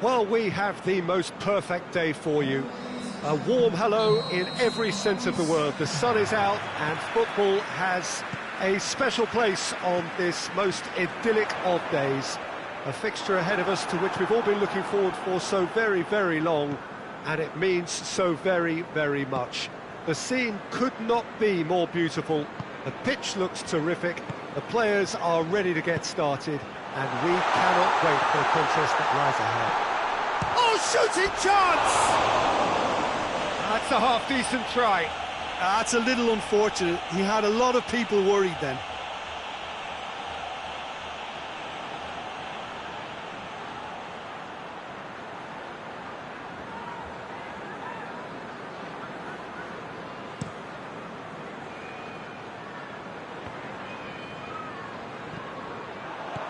Well, we have the most perfect day for you. A warm hello in every sense of the word. The sun is out and football has a special place on this most idyllic of days. A fixture ahead of us to which we've all been looking forward for so very, very long, and it means so very, very much. The scene could not be more beautiful. The pitch looks terrific. The players are ready to get started, and we cannot wait for the contest that lies ahead. Oh, shooting chance! That's a half-decent try. That's a little unfortunate. He had a lot of people worried then.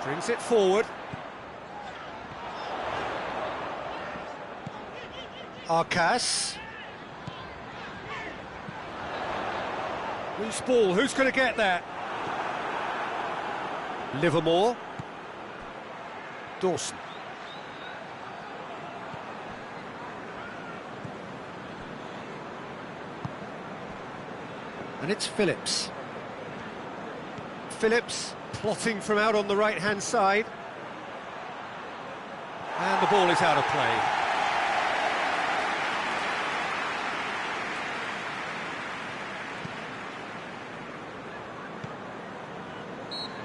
Brings it forward. Arcas. Loose ball, who's going to get that? Livermore. Dawson. And it's Phillips. Phillips plotting from out on the right-hand side. And the ball is out of play.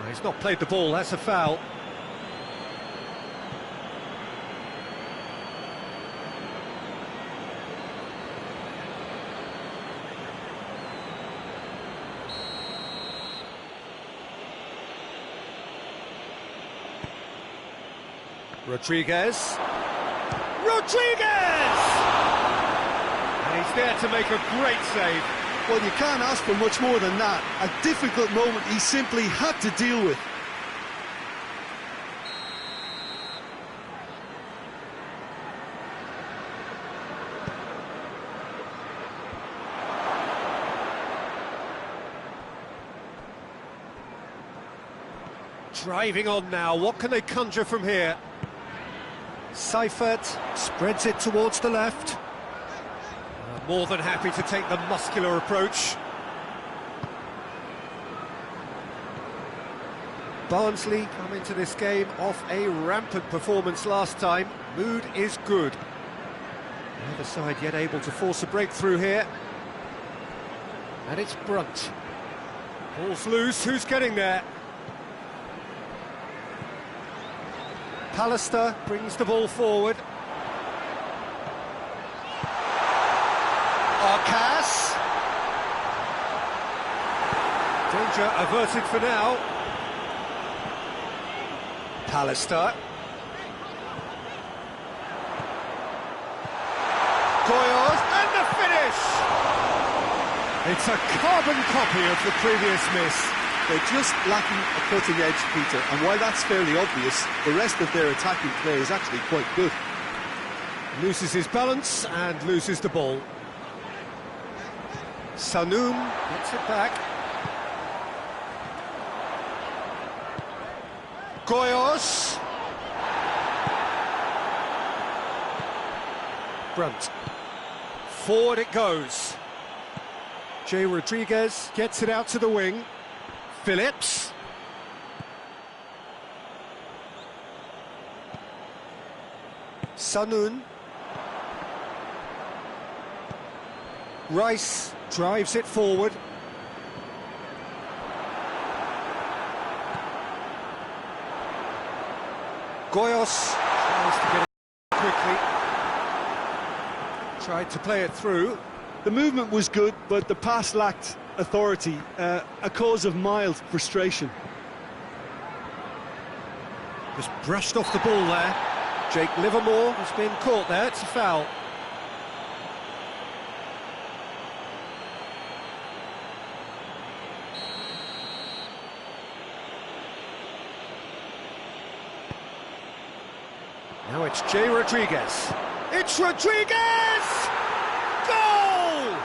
He's not played the ball, that's a foul. Rodriguez! And he's there to make a great save. Well, you can't ask for much more than that. A difficult moment he simply had to deal with. Driving on now, what can they conjure from here? Seifert spreads it towards the left. More than happy to take the muscular approach. Barnsley come into this game off a rampant performance last time. Mood is good. The other side yet able to force a breakthrough here. And it's Brunt. Ball's loose, who's getting there? Pallister brings the ball forward. Arcas. Danger averted for now. Pallister. Goyos, and the finish! It's a carbon copy of the previous miss. They're just lacking a cutting edge, Peter, and while that's fairly obvious, the rest of their attacking play is actually quite good. Loses his balance and loses the ball. Sanoum gets it back. Goyos. Brunt. Forward it goes. Jay Rodriguez gets it out to the wing. Phillips. Sanoum. Rice drives it forward. Goyos tries to get it quickly. Tried to play it through. The movement was good, but the pass lacked authority, a cause of mild frustration. Just brushed off the ball there. Jake Livermore has been caught there, it's a foul. Now it's Jay Rodriguez. It's Rodriguez! Goal!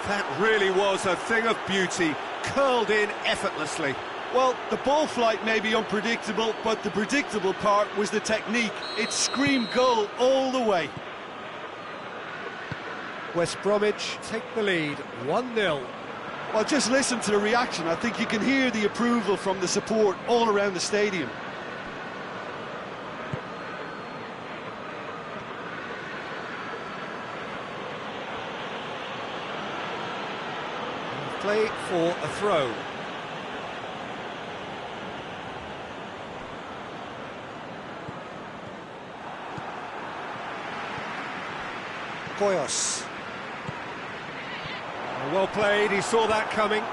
That really was a thing of beauty, curled in effortlessly. Well, the ball flight may be unpredictable, but the predictable part was the technique. It screamed goal all the way. West Bromwich take the lead, 1-0. Well, just listen to the reaction. I think you can hear the approval from the support all around the stadium. Play for a throw. Goyos. Well played, he saw that coming.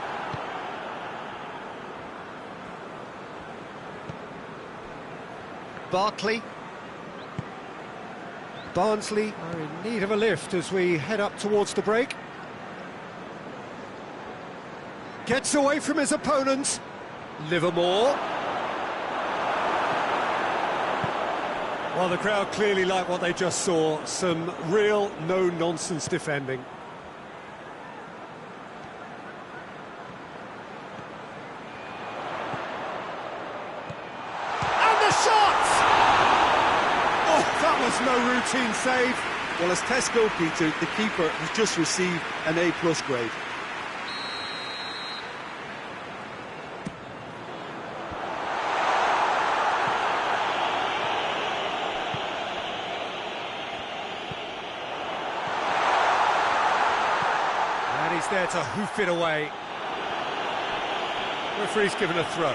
Barkley. Barnsley are in need of a lift as we head up towards the break. Gets away from his opponent. Livermore. Well, the crowd clearly like what they just saw. Some real no-nonsense defending. And the shot! Oh, that was no routine save. Well, as tests go, Peter, the keeper has just received an A+ grade. He's there to hoof it away. Referee's given a throw.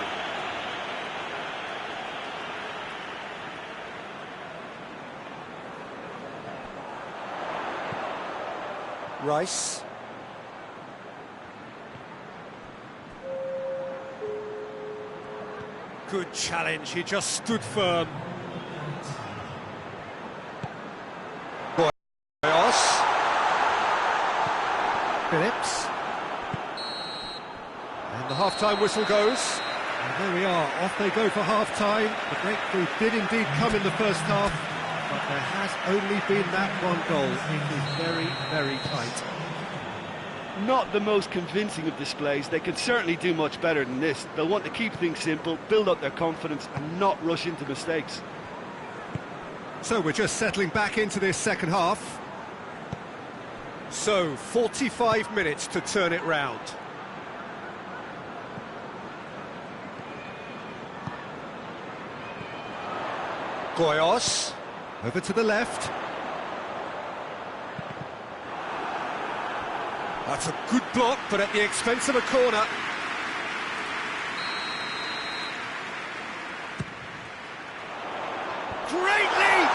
Rice. Good challenge, he just stood firm. Phillips. And the half-time whistle goes. And there we are, off they go for half-time. The breakthrough did indeed come in the first half, but there has only been that one goal. It is very, very tight. Not the most convincing of displays. They could certainly do much better than this. They'll want to keep things simple, build up their confidence and not rush into mistakes. So we're just settling back into this second half. So, 45 minutes to turn it round. Goyos, over to the left. That's a good block, but at the expense of a corner. Great leap!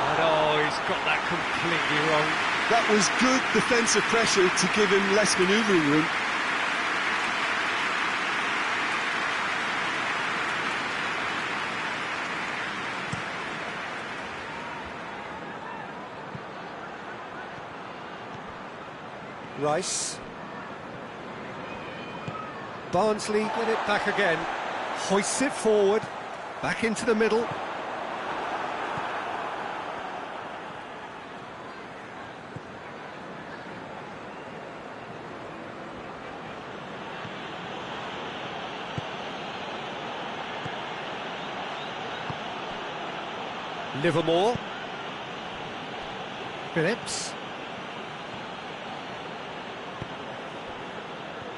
And oh, he's got that completely wrong. That was good defensive pressure to give him less manoeuvring room. Rice. Barnsley get it back again. Hoists it forward. Back into the middle. Livermore. Phillips.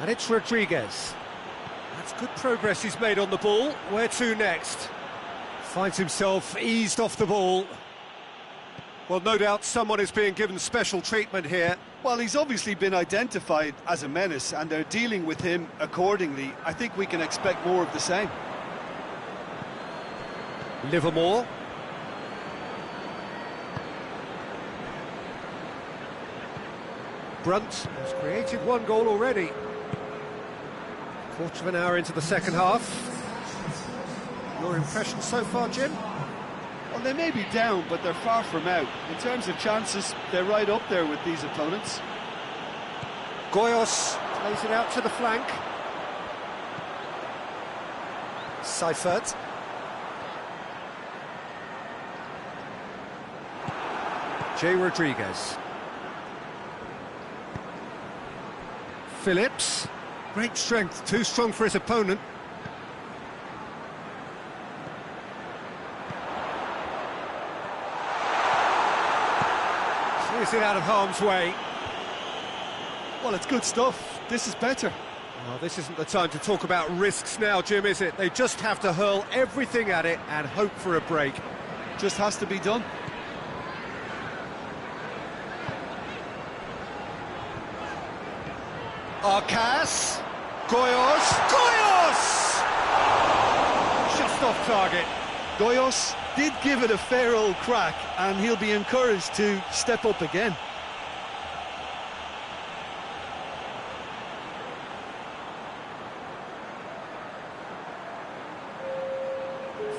And it's Rodriguez. That's good progress he's made on the ball. Where to next? Finds himself eased off the ball. Well, no doubt someone is being given special treatment here. Well, he's obviously been identified as a menace, and they're dealing with him accordingly. I think we can expect more of the same. Livermore. Brunt has created one goal already. Quarter of an hour into the second half. Your impression so far, Jim? Well, they may be down, but they're far from out. In terms of chances, they're right up there with these opponents. Goyos plays it out to the flank. Seifert. J. Rodriguez. Phillips. Great strength, too strong for his opponent. Clears it out of harm's way. Well, it's good stuff. This is better. Well, this isn't the time to talk about risks now, Jim, is it? They just have to hurl everything at it and hope for a break. Just has to be done. Arcas. Goyos! Goyos! Just off target. Goyos did give it a fair old crack, and he'll be encouraged to step up again.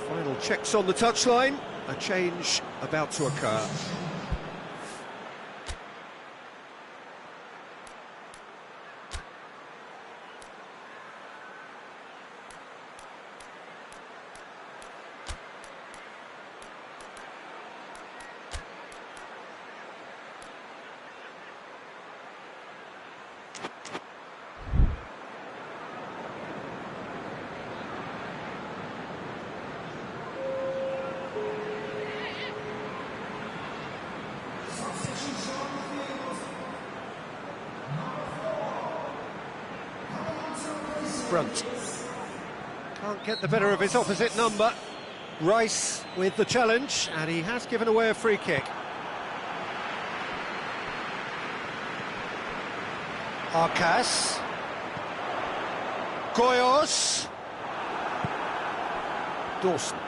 Final checks on the touchline. A change about to occur. Brunt can't get the better of his opposite number. Rice with the challenge, and he has given away a free kick. Arcas. Goyos. Dawson.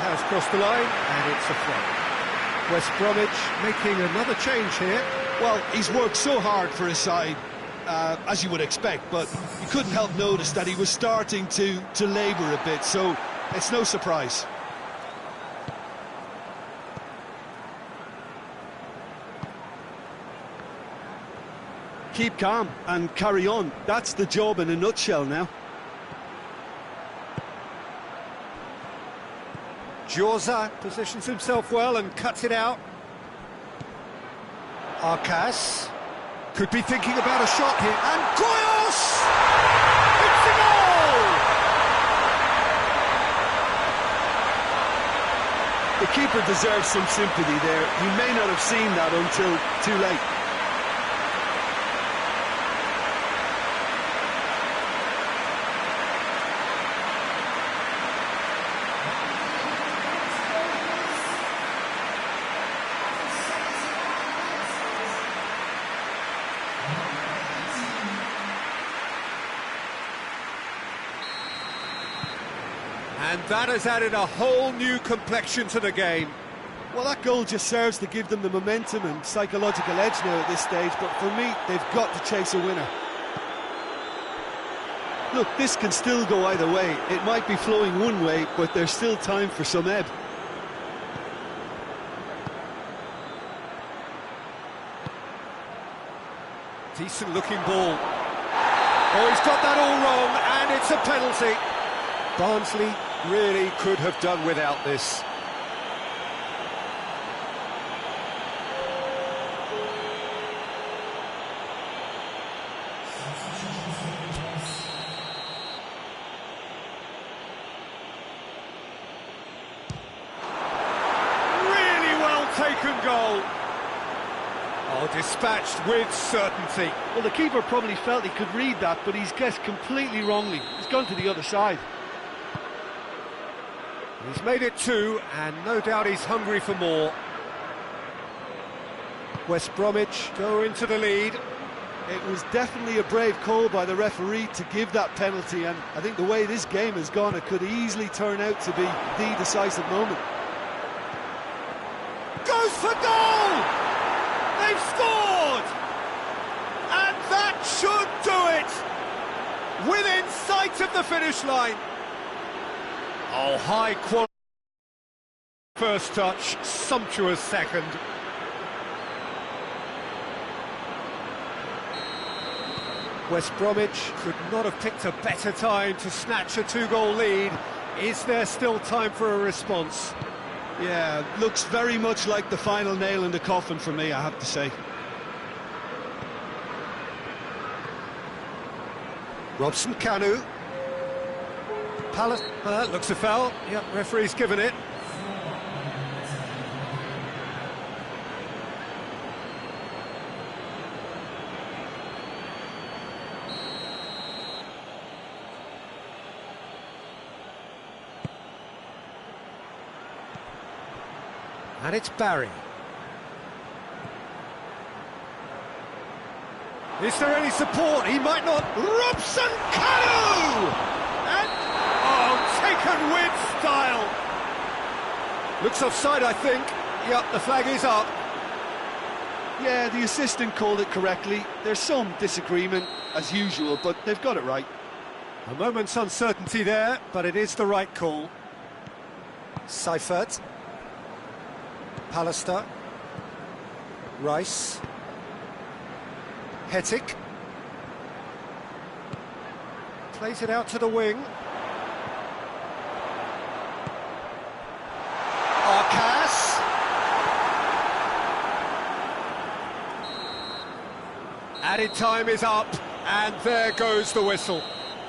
Has crossed the line, and it's a throw. West Bromwich making another change here. Well, he's worked so hard for his side, as you would expect, but you couldn't help notice that he was starting to labour a bit, so it's no surprise. Keep calm and carry on. That's the job in a nutshell now. Jorza positions himself well and cuts it out. Arcas could be thinking about a shot here, and Goyos! It's the goal! The keeper deserves some sympathy there. He may not have seen that until too late. And that has added a whole new complexion to the game. Well, that goal just serves to give them the momentum and psychological edge now at this stage, but for me, they've got to chase a winner. Look, this can still go either way. It might be flowing one way, but there's still time for some ebb. Decent looking ball. Oh, he's got that all wrong, and it's a penalty. Barnsley really could have done without this. Really well taken goal. Oh, dispatched with certainty. Well, the keeper probably felt he could read that, but he's guessed completely wrongly. He's gone to the other side. He's made it 2, and no doubt he's hungry for more. West Bromwich go into the lead. It was definitely a brave call by the referee to give that penalty, and I think the way this game has gone, it could easily turn out to be the decisive moment. Goes for goal! They've scored! And that should do it! Within sight of the finish line. Oh, high quality first touch, sumptuous second. West Bromwich could not have picked a better time to snatch a 2-goal lead. Is there still time for a response? Yeah, looks very much like the final nail in the coffin for me, I have to say. Robson Kanu. Palace, looks a foul. Yep, referee's given it. And it's Barry. Is there any support? He might not. Robson Kanu! And, taken with style. Looks offside, I think. Yep, the flag is up. Yeah, the assistant called it correctly. There's some disagreement, as usual, but they've got it right. A moment's uncertainty there, but it is the right call. Seifert. Pallister. Rice. Hettick. Plays it out to the wing. Arcas. Added time is up, and there goes the whistle.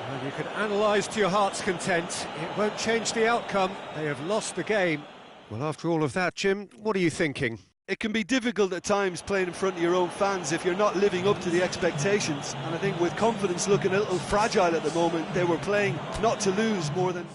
Well, you can analyse to your heart's content. It won't change the outcome. They have lost the game. Well, after all of that, Jim, what are you thinking? It can be difficult at times playing in front of your own fans if you're not living up to the expectations. And I think with confidence looking a little fragile at the moment, they were playing not to lose more than...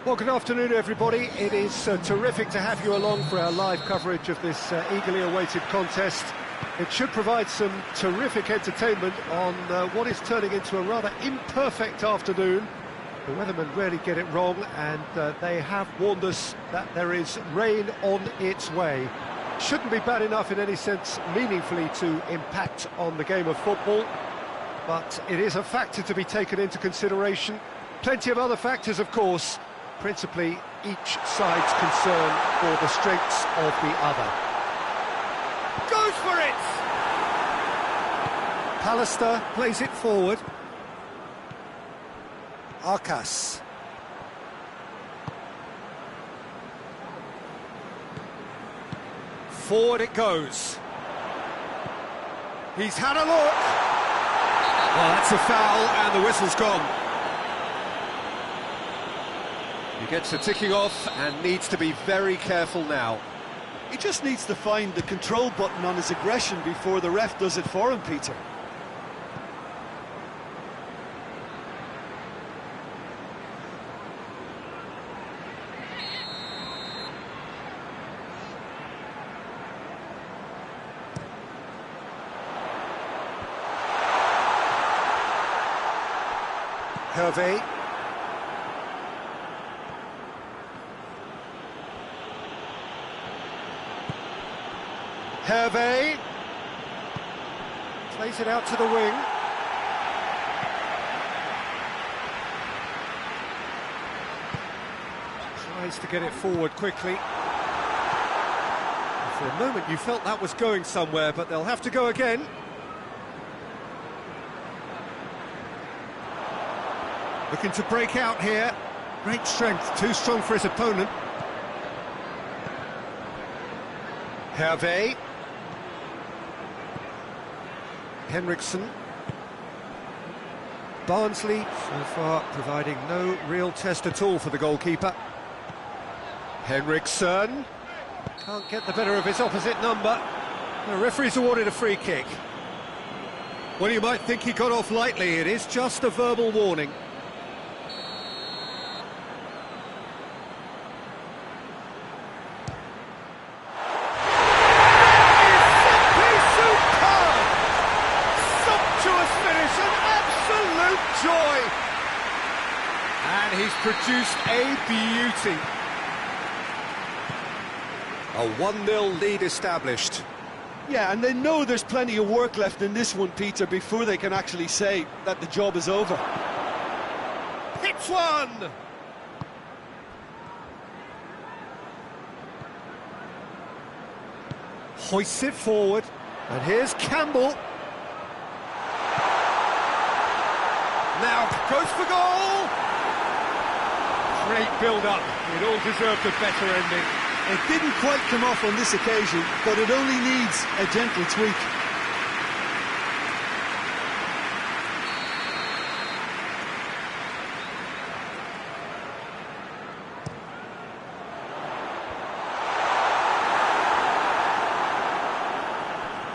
Well, good afternoon, everybody. It is terrific to have you along for our live coverage of this eagerly awaited contest. It should provide some terrific entertainment on what is turning into a rather imperfect afternoon. The weathermen rarely get it wrong, and they have warned us that there is rain on its way. Shouldn't be bad enough in any sense meaningfully to impact on the game of football, but it is a factor to be taken into consideration. Plenty of other factors, of course, principally each side's concern for the strengths of the other. Goes for it! Pallister plays it forward. Arcas. Forward it goes. He's had a look. Well, that's a foul, and the whistle's gone. He gets the ticking off and needs to be very careful now. He just needs to find the control button on his aggression before the ref does it for him, Peter. Hervé. Hervé plays it out to the wing. Tries to get it forward quickly. For a moment you felt that was going somewhere, but they'll have to go again. Looking to break out here. Great strength, too strong for his opponent. Hervé. Henriksen. Barnsley, so far, providing no real test at all for the goalkeeper. Henriksen. Can't get the better of his opposite number. The referee's awarded a free kick. Well, you might think he got off lightly. It is just a verbal warning. Joy, and he's produced a beauty. A 1-0 lead established. Yeah, and they know there's plenty of work left in this one, Peter, before they can actually say that the job is over. Hits one! Hoists it forward, and here's Campbell. Now goes for goal! Great build-up. It all deserved a better ending. It didn't quite come off on this occasion, but it only needs a gentle tweak.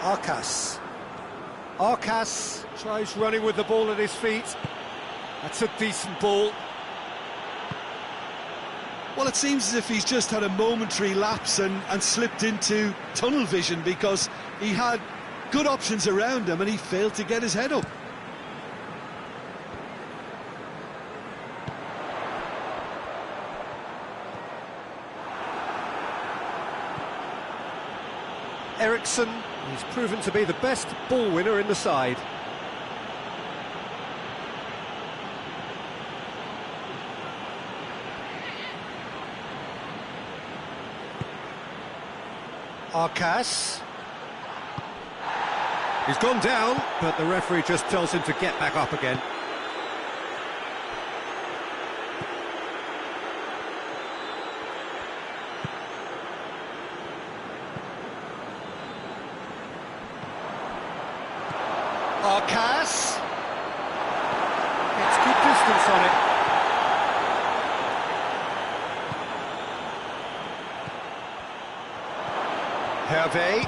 Arcas. Arcas tries running with the ball at his feet. That's a decent ball. Well, it seems as if he's just had a momentary lapse and slipped into tunnel vision, because he had good options around him and he failed to get his head up. Eriksson, he's proven to be the best ball winner in the side. Arcas. He's gone down, but the referee just tells him to get back up again. Arcas. Gets good distance on it. Hervé,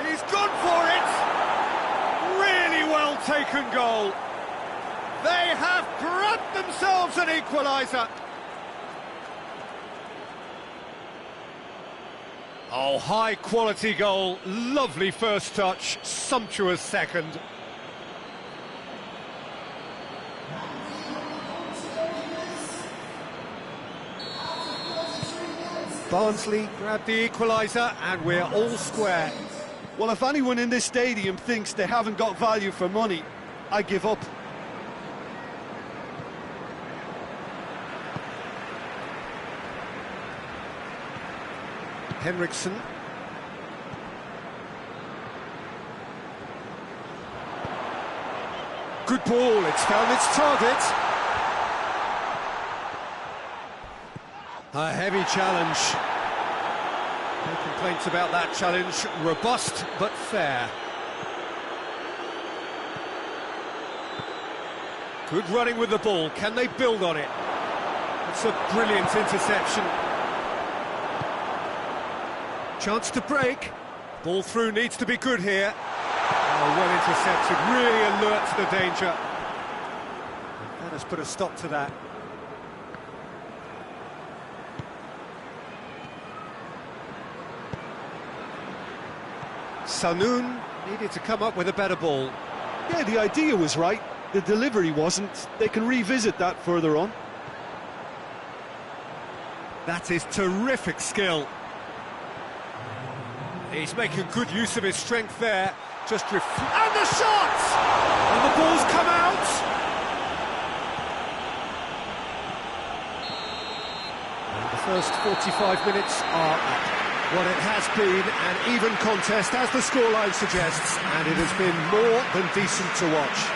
he's gone for it! Really well taken goal. They have grabbed themselves an equaliser. Oh, high quality goal, lovely first touch, sumptuous second. Barnsley grabbed the equaliser and we're all square. Well, if anyone in this stadium thinks they haven't got value for money, I give up. Henriksen. Good ball, it's found its target. A heavy challenge. No complaints about that challenge. Robust but fair. Good running with the ball. Can they build on it? It's a brilliant interception. Chance to break. Ball through needs to be good here. Oh, well intercepted, really alert to the danger. That has put a stop to that. Sanoun needed to come up with a better ball. Yeah, the idea was right. The delivery wasn't. They can revisit that further on. That is terrific skill. He's making good use of his strength there. And the shot! And the ball's come out! And the first 45 minutes are up. What it has been an even contest, as the scoreline suggests, and it has been more than decent to watch.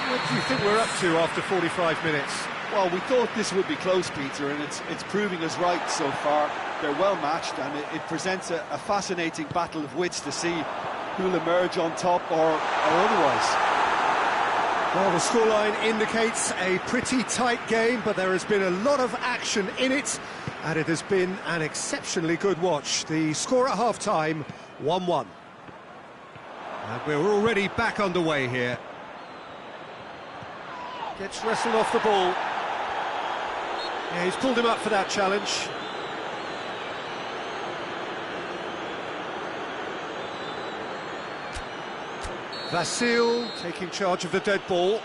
What do you think we're up to after 45 minutes? Well, we thought this would be close, Peter, and it's proving us right so far. They're well matched, and it presents a fascinating battle of wits to see who'll emerge on top or otherwise. Well, the scoreline indicates a pretty tight game, but there has been a lot of action in it, and it has been an exceptionally good watch. The score at half-time, 1-1. And we're already back underway here. Gets wrestled off the ball. Yeah, he's pulled him up for that challenge. Vasil taking charge of the dead ball.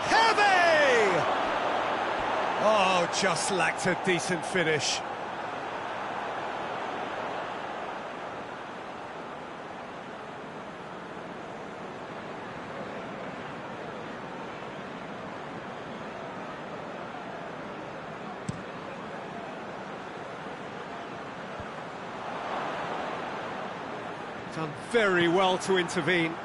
Heavy! Oh, just lacked a decent finish. Done very well to intervene.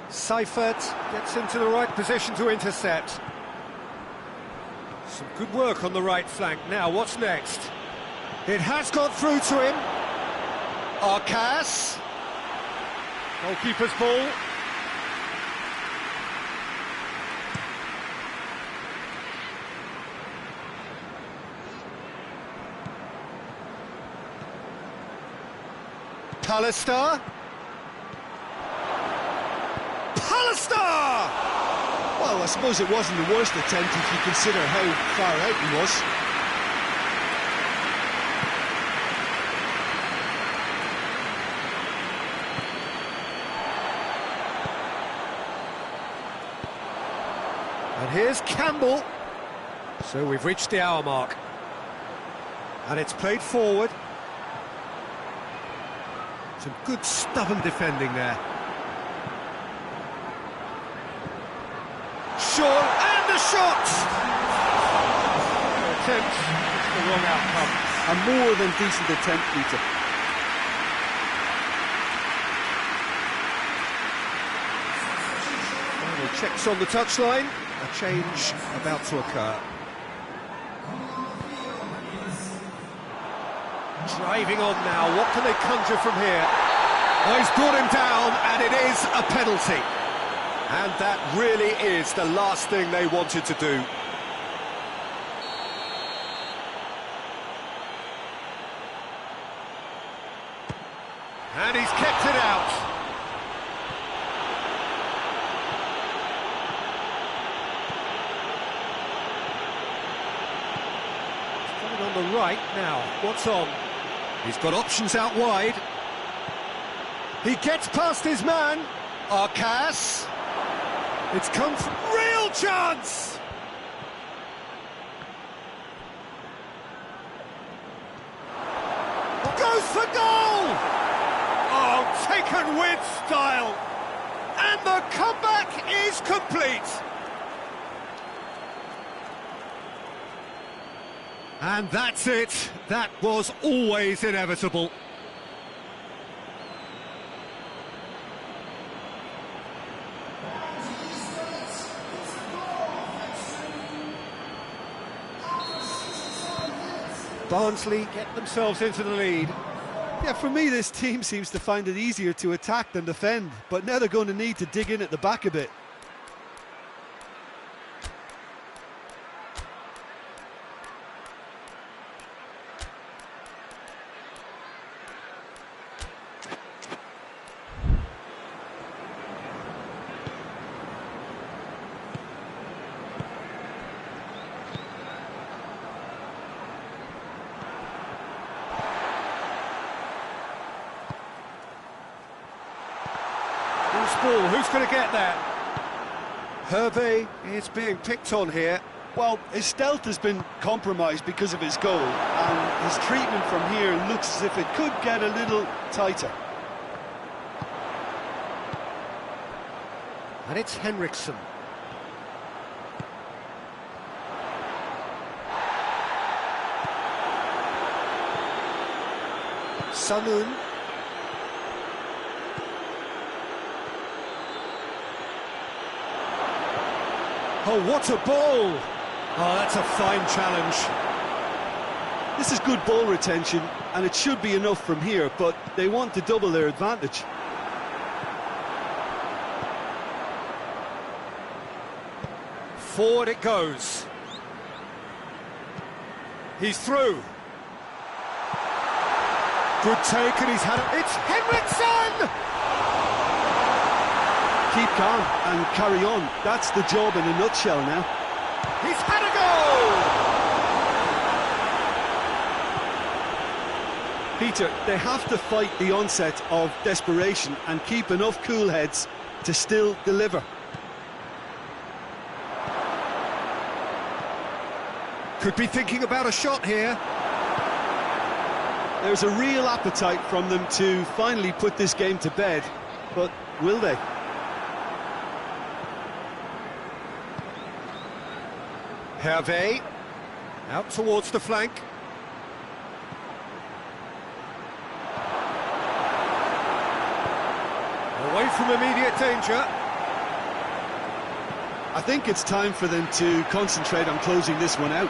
Seifert gets into the right position to intercept. Some good work on the right flank. Now, what's next? It has got through to him. Arcas. Goalkeeper's ball. Pallister. Well, I suppose it wasn't the worst attempt if you consider how far out he was. And here's Campbell. So we've reached the hour mark. And it's played forward. Some good stubborn defending there. Shaw, and the shot! The attempt, it's the wrong outcome. A more than decent attempt, Peter. Final checks on the touchline. A change about to occur. Driving on now, what can they conjure from here? Oh, he's brought him down, and it is a penalty. And that really is the last thing they wanted to do. And he's kept it out. Looking on the right now. What's on? He's got options out wide. He gets past his man. Arcas. It's come from real chance. Goes for goal. Oh, taken with style. And the comeback is complete. And that's it. That was always inevitable. Barnsley get themselves into the lead. Yeah, for me, this team seems to find it easier to attack than defend, but now they're going to need to dig in at the back a bit. Ball. Who's going to get that? Hervé is being picked on here. Well, his stealth has been compromised because of his goal, and his treatment from here looks as if it could get a little tighter. And it's Henriksen. Sanun. Oh, what a ball! Oh, that's a fine challenge. This is good ball retention, and it should be enough from here, but they want to double their advantage. Forward it goes. He's through. Good take, and he's had it. It's Henriksen! Keep calm and carry on. That's the job in a nutshell now. He's had a goal! Peter, they have to fight the onset of desperation and keep enough cool heads to still deliver. Could be thinking about a shot here. There's a real appetite from them to finally put this game to bed, but will they? Hervé, out towards the flank. Away from immediate danger. I think it's time for them to concentrate on closing this one out.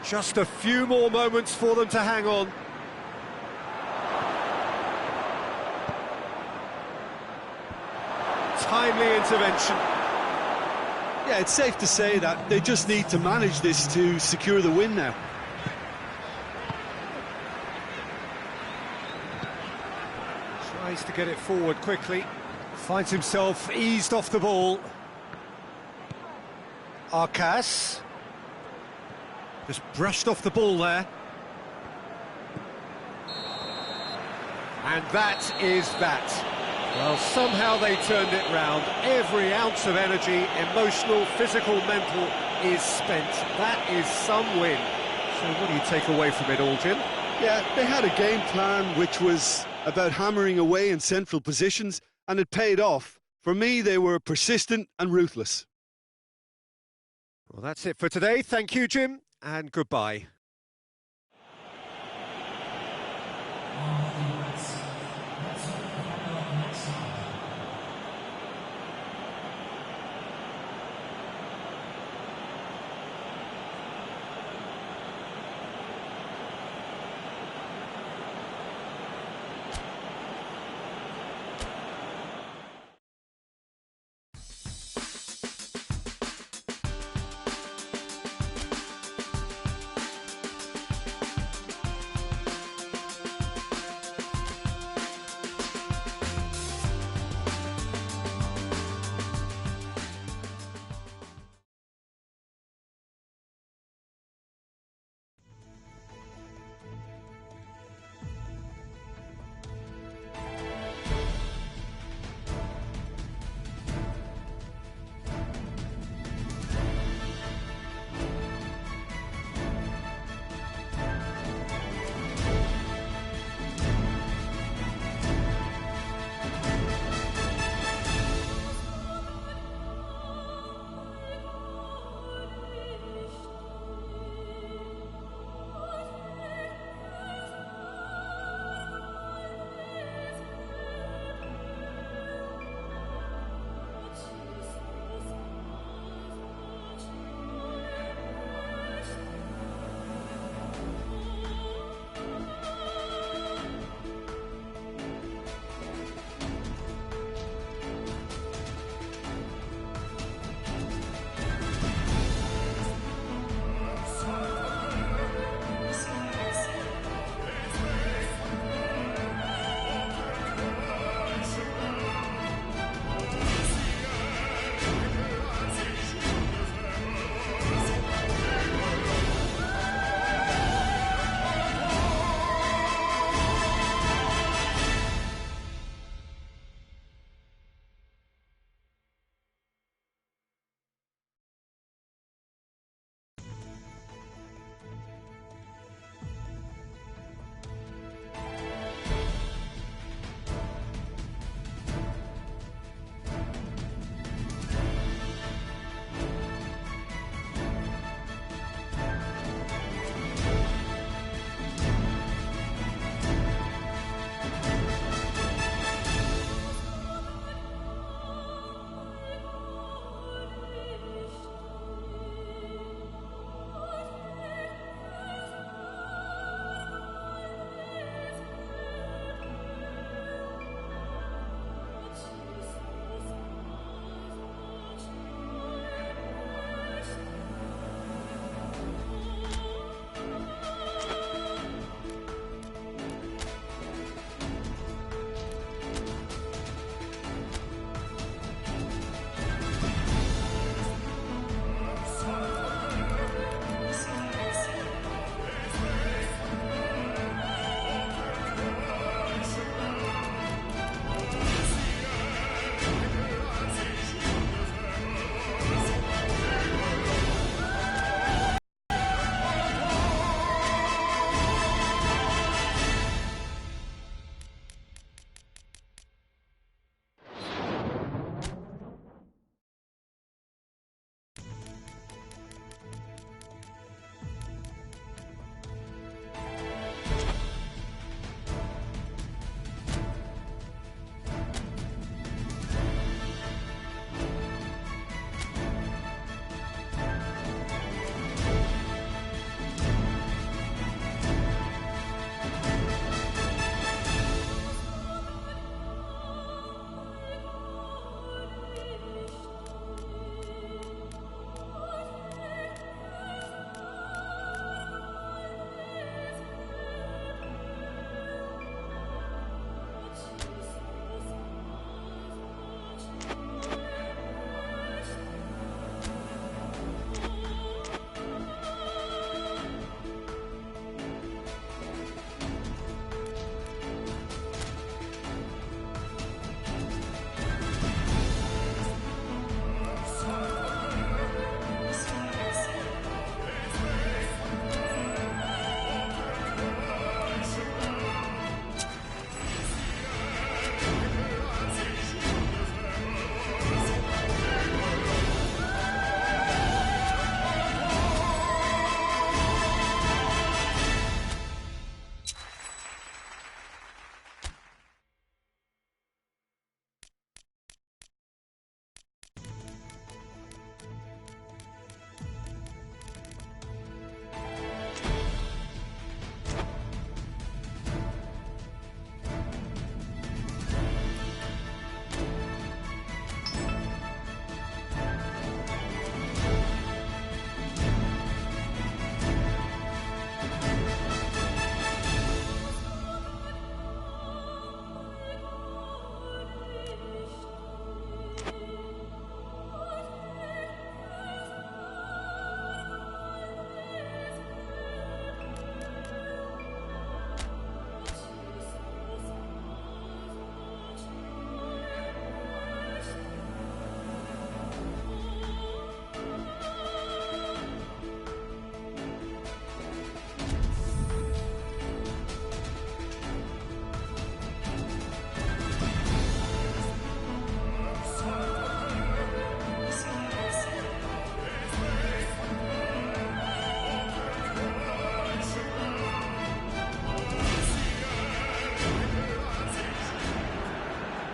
Just a few more moments for them to hang on. Timely intervention. Yeah, it's safe to say that they just need to manage this to secure the win now. Tries to get it forward quickly. Finds himself eased off the ball. Arcas. Just brushed off the ball there. And that is that. Well, somehow they turned it round. Every ounce of energy, emotional, physical, mental, is spent. That is some win. So what do you take away from it all, Jim? Yeah, they had a game plan which was about hammering away in central positions, and it paid off. For me, they were persistent and ruthless. Well, that's it for today. Thank you, Jim, and goodbye.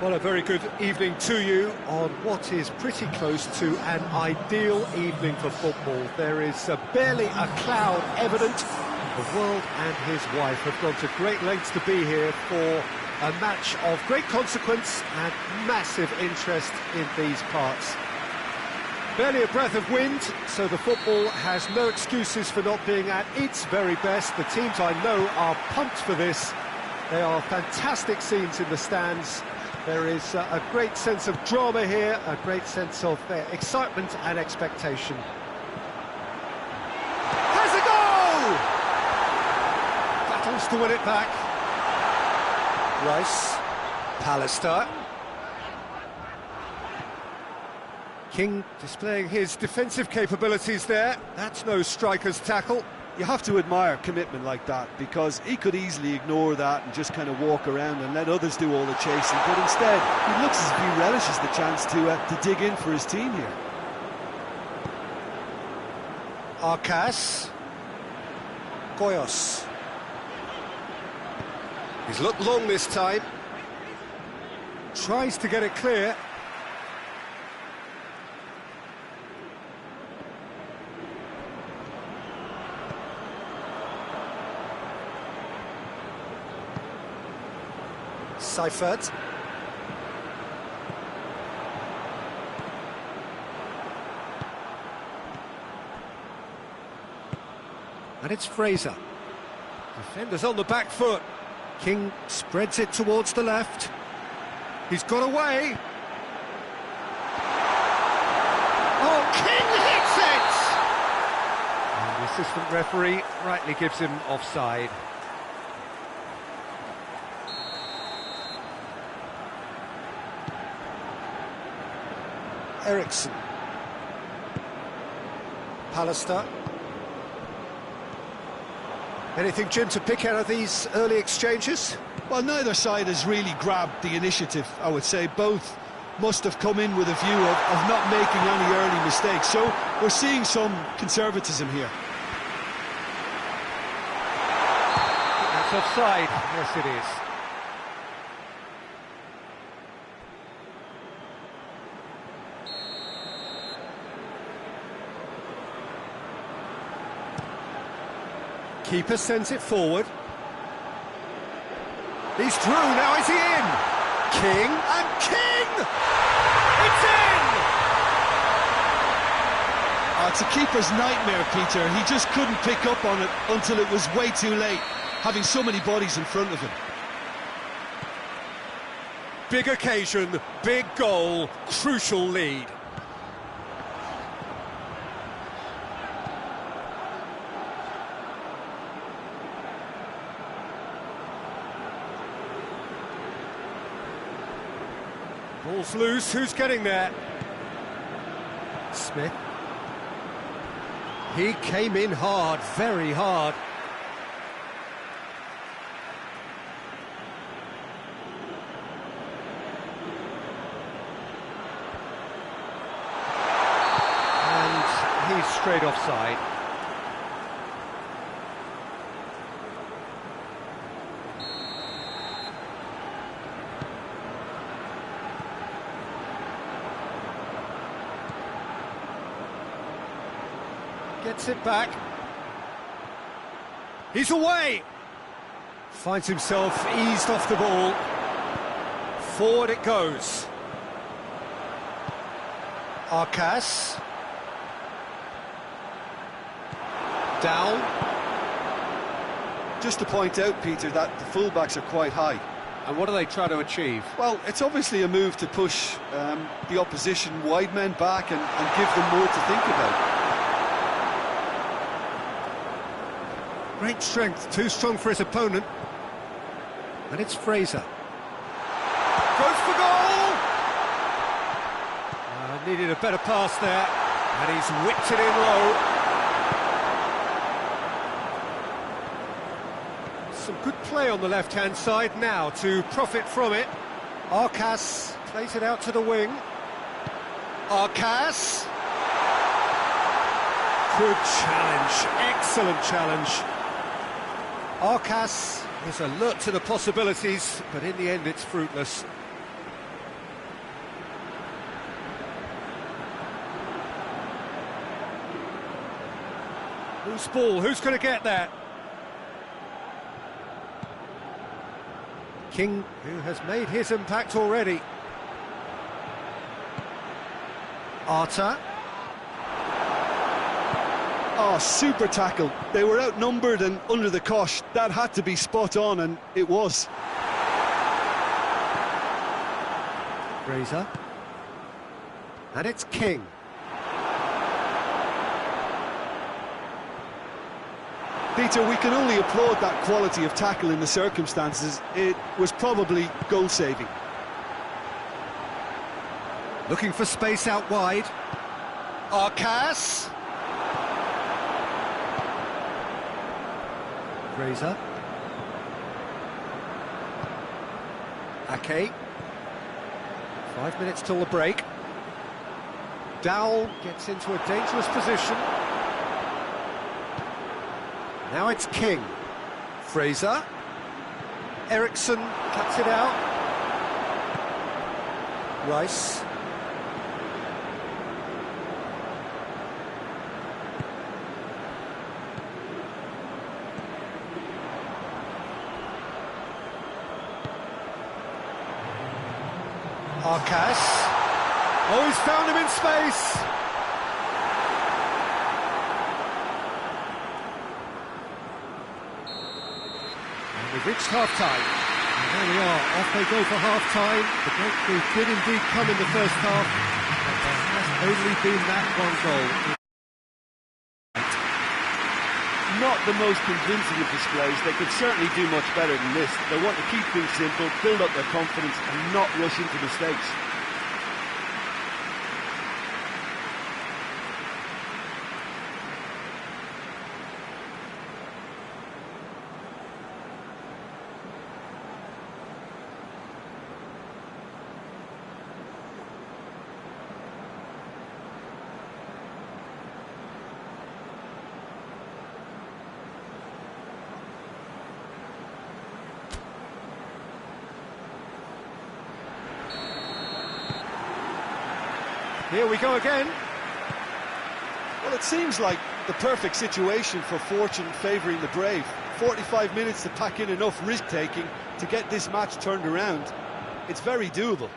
Well, a very good evening to you on what is pretty close to an ideal evening for football. There is barely a cloud evident. The world and his wife have gone to great lengths to be here for a match of great consequence and massive interest in these parts. Barely a breath of wind, so the football has no excuses for not being at its very best. The teams I know are pumped for this. They are fantastic scenes in the stands. There is a great sense of drama here, a great sense of excitement and expectation. Has a goal! Battles to win it back. Rice, Pallister. King displaying his defensive capabilities there. That's no striker's tackle. You have to admire commitment like that, because he could easily ignore that and just kind of walk around and let others do all the chasing, but instead he looks as if he relishes the chance to dig in for his team here. Arcas. Goyos. He's looked long this time. Tries to get it clear. Seifert. And it's Fraser. Defenders on the back foot. King spreads it towards the left. He's got away. Oh, King hits it! And the assistant referee rightly gives him offside. Eriksson. Pallister. Anything, Jim, to pick out of these early exchanges? Well, neither side has really grabbed the initiative, I would say. Both must have come in with a view of not making any early mistakes. So we're seeing some conservatism here. That's offside. Yes, it is. Keeper sends it forward. He's through, now is he in? King, and King! It's in! It's a keeper's nightmare, Peter. He just couldn't pick up on it until it was way too late, having so many bodies in front of him. Big occasion, big goal, crucial lead. Ball's loose, who's getting there? Smith. He came in hard, very hard. And he's straight offside. Gets it back. He's away. Finds himself eased off the ball. Forward it goes. Arcas. Down. Just to point out, Peter, that the fullbacks are quite high. And what do they try to achieve? Well, it's obviously a move to push the opposition wide men back and give them more to think about. Great strength, too strong for his opponent. And it's Fraser. Goes for goal! Needed a better pass there. And he's whipped it in low. Some good play on the left-hand side now to profit from it. Arcas plays it out to the wing. Arcas. Good challenge, excellent challenge. Arcas is alert to the possibilities, but in the end it's fruitless. Who's ball? Who's going to get that? King, who has made his impact already. Arta. Oh, super tackle. They were outnumbered and under the cosh. That had to be spot on, and it was. Fraser. And it's King. Peter, we can only applaud that quality of tackle in the circumstances. It was probably goal-saving. Looking for space out wide. Arcas. Fraser. Ake. 5 minutes till the break. Dowell gets into a dangerous position. Now it's King. Fraser. Eriksson cuts it out. Rice. Arcas. Oh, he's found him in space. And we've reached half-time. And there we are, off they go for half-time. The breakthrough did indeed come in the first half, but there has only been that one goal. Not the most convincing of displays. They could certainly do much better than this. They want to keep things simple, build up their confidence and not rush into mistakes. Here we go again. Well, it seems like the perfect situation for fortune favouring the brave. 45 minutes to pack in enough risk-taking to get this match turned around. It's very doable.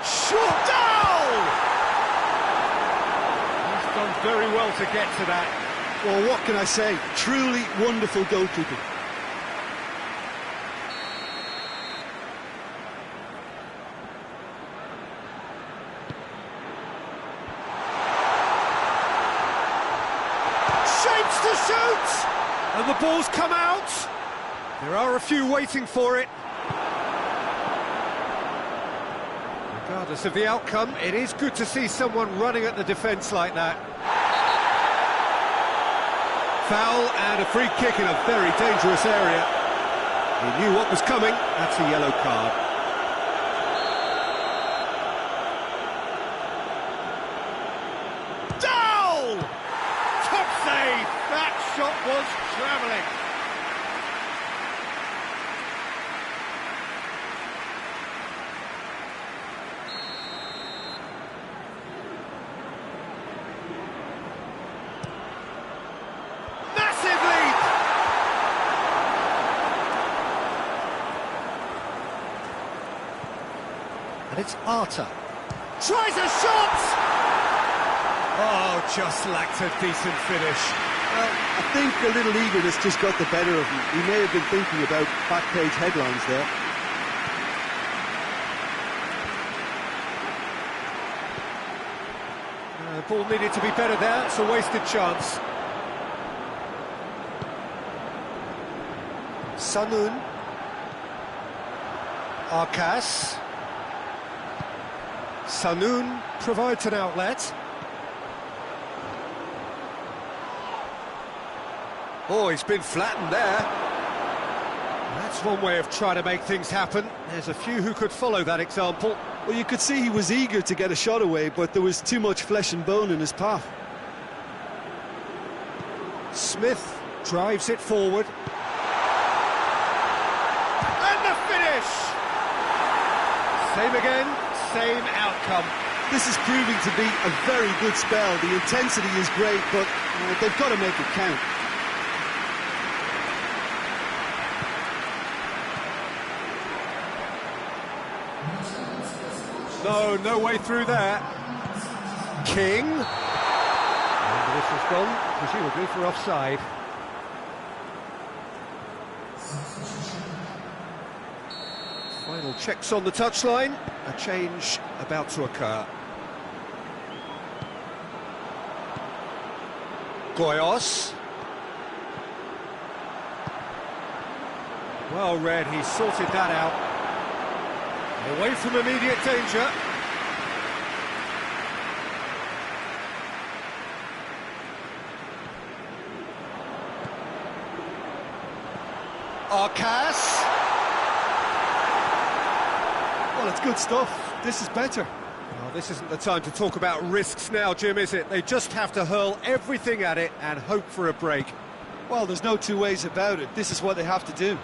Shot down! He's done very well to get to that. Well, what can I say? Truly wonderful goalkeeping. Shapes to shoot! And the ball's come out. There are a few waiting for it. Regardless of the outcome, it is good to see someone running at the defence like that. Foul and a free kick in a very dangerous area. He knew what was coming. That's a yellow card. Dowell! Top save! That shot was travelling. Massive lead! And it's Arta. Tries a shot! Oh, just lacked a decent finish. Well, I think a little eagerness just got the better of him. He may have been thinking about back-page headlines there. The ball needed to be better there. It's a wasted chance. Sanun. Arcas. Sanun provides an outlet. Oh, he's been flattened there. That's one way of trying to make things happen. There's a few who could follow that example. Well, you could see he was eager to get a shot away, but there was too much flesh and bone in his path. Smith drives it forward. And the finish! Same again, same outcome. This is proving to be a very good spell. The intensity is great, but they've got to make it count. No way through there. King. And the whistle's gone, presumably for offside. Final checks on the touchline. A change about to occur. Goyos. Well read, he sorted that out. Away from immediate danger. Arcas. Well, it's good stuff. This is better. Well, this isn't the time to talk about risks now, Jim, is it? They just have to hurl everything at it and hope for a break. Well, there's no two ways about it. This is what they have to do.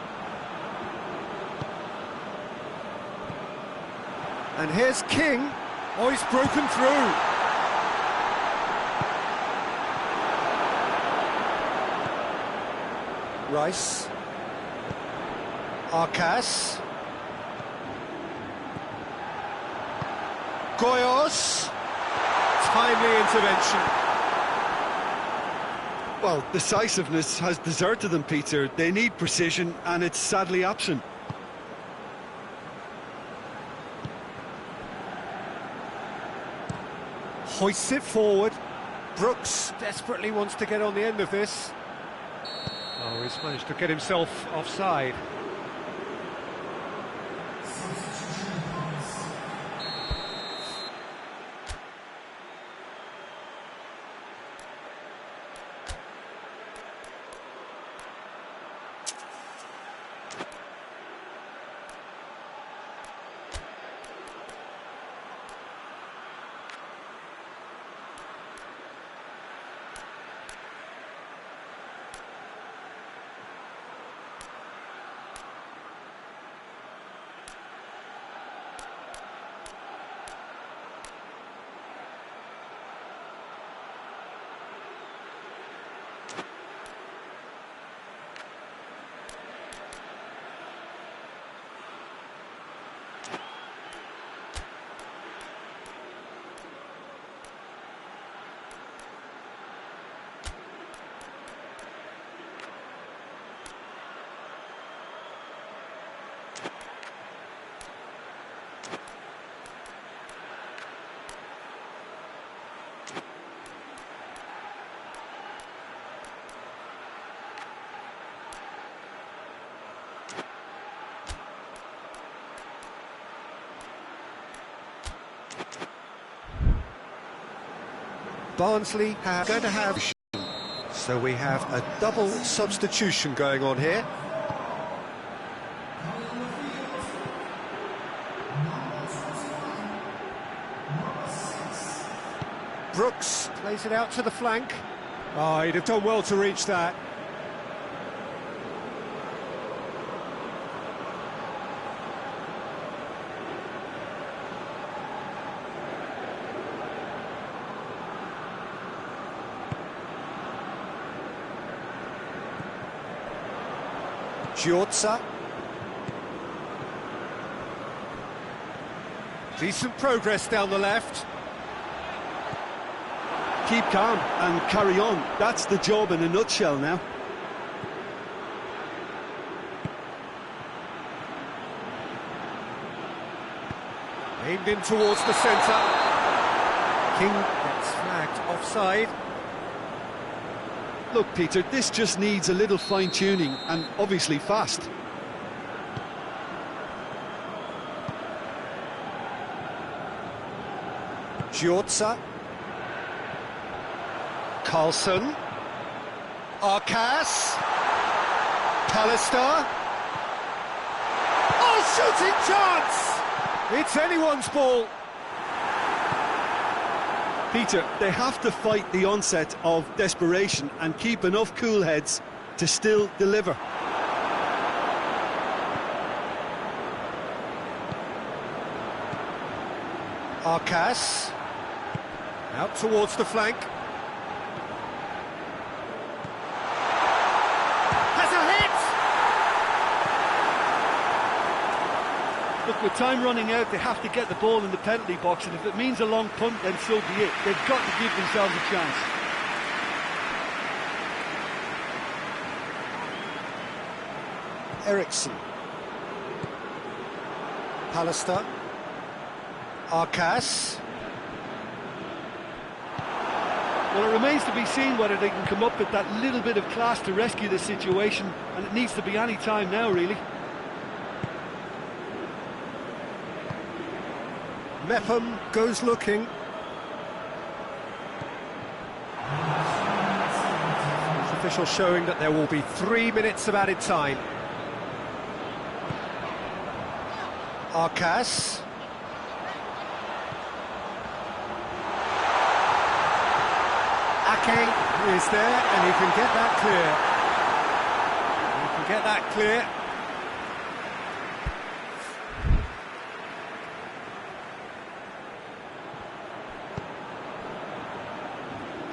And here's King. Oh, he's broken through. Rice. Arcas. Goyos. Timely intervention. Well, decisiveness has deserted them, Peter. They need precision, and it's sadly absent. Hoists it forward. Brooks desperately wants to get on the end of this. Oh, he's managed to get himself offside. Barnsley are going to have... So we have a double substitution going on here. Brooks plays it out to the flank. Oh, he'd have done well to reach that. Giorza. Decent progress down the left. Keep calm and carry on. That's the job in a nutshell now. Aimed in towards the centre. King gets flagged offside. Look, Peter, this just needs a little fine-tuning and obviously fast. Giorza. Carlson. Arcas. Pallister. Oh, shooting chance! It's anyone's ball. Peter, they have to fight the onset of desperation and keep enough cool heads to still deliver. Arcas. Out towards the flank. Has a hit! Look, with time running out, they have to get the ball in the penalty box, and if it means a long punt, then so be it. They've got to give themselves a chance. Ericsson. Pallister. Arcas. Well, it remains to be seen whether they can come up with that little bit of class to rescue the situation, and it needs to be any time now, really. Mepham goes looking. Official showing that there will be 3 minutes of added time. Arcas. Ake is there, and he can get that clear. He can get that clear.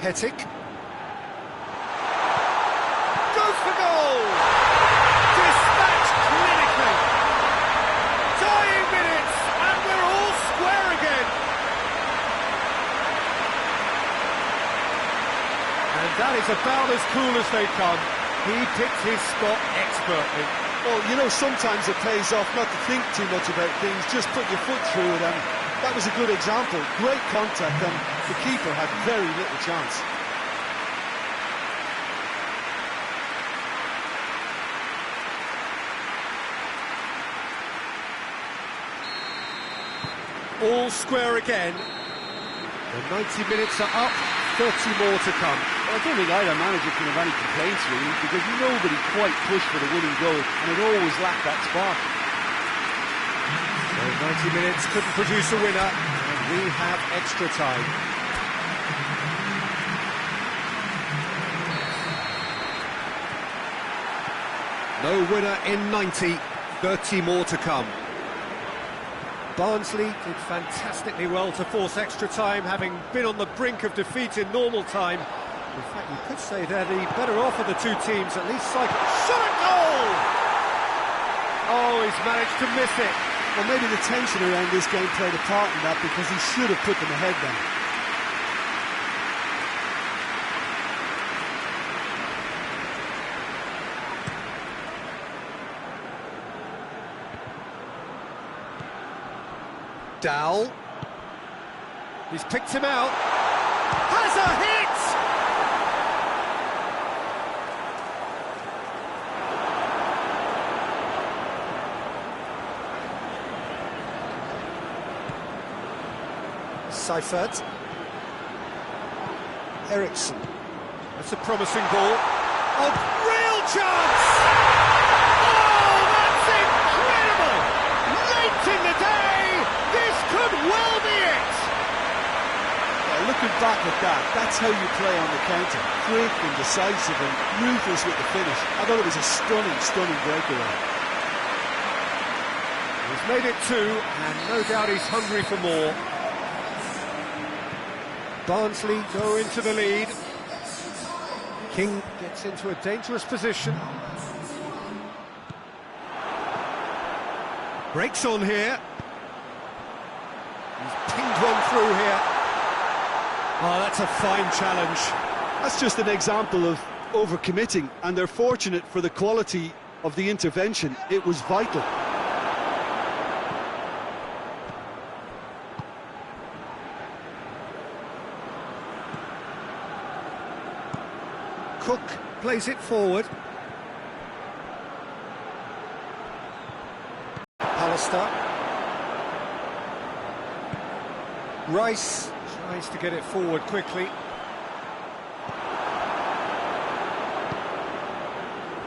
Hetic. Goes for goal! Dispatched clinically. Dying minutes, and we're all square again. And that is about as cool as they come. He picked his spot expertly. Well, you know, sometimes it pays off not to think too much about things, just put your foot through it, and that was a good example. Great contact, and the keeper had very little chance. All square again. The 90 minutes are up, 30 more to come. Well, I don't think either manager can have any complaints, really, because nobody quite pushed for the winning goal, and it always lacked that spark. So 90 minutes couldn't produce a winner, and we have extra time. No winner in 90, 30 more to come. Barnsley did fantastically well to force extra time, having been on the brink of defeat in normal time. In fact, you could say they're the better off of the two teams, at least cycle. Shot a goal! Oh, he's managed to miss it. Well, maybe the tension around this game played a part in that, because he should have put them ahead then. Dowell. He's picked him out. Has a hit! Seifert. Ericsson. That's a promising ball. A real chance! Oh, that's incredible! Late in the day, this could well be it! Yeah, looking back at that, that's how you play on the counter. Quick and decisive and ruthless with the finish. I thought it was a stunning, stunning breakaway. He's made it two, and no doubt he's hungry for more. Barnsley go into the lead. King gets into a dangerous position. Breaks on here. He's pinged one through here. Oh, that's a fine challenge. That's just an example of overcommitting, and they're fortunate for the quality of the intervention. It was vital. Cook plays it forward. Pallister. Rice tries to get it forward quickly.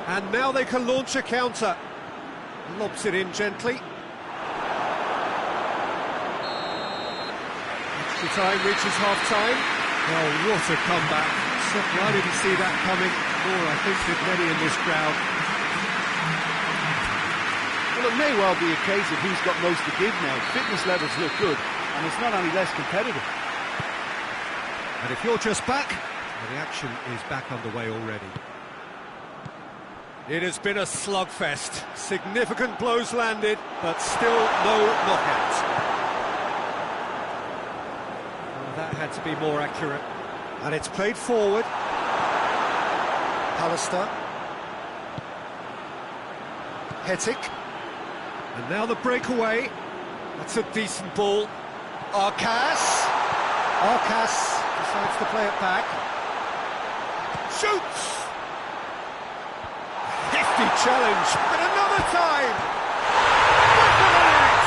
And now they can launch a counter. Lobs it in gently. Extra time reaches half-time. Oh, what a comeback. I didn't see that coming, nor I think did many in this crowd. Well, it may well be a case of who's got most to give now. Fitness levels look good, and it's not any less competitive. And if you're just back, well, the action is back underway already. It has been a slugfest. Significant blows landed, but still no knockout. Well, that had to be more accurate. And it's played forward. Pallister. Hetic. And now the breakaway. That's a decent ball. Arcas decides to play it back. Shoots! Hefty challenge, and another time! Back of the net!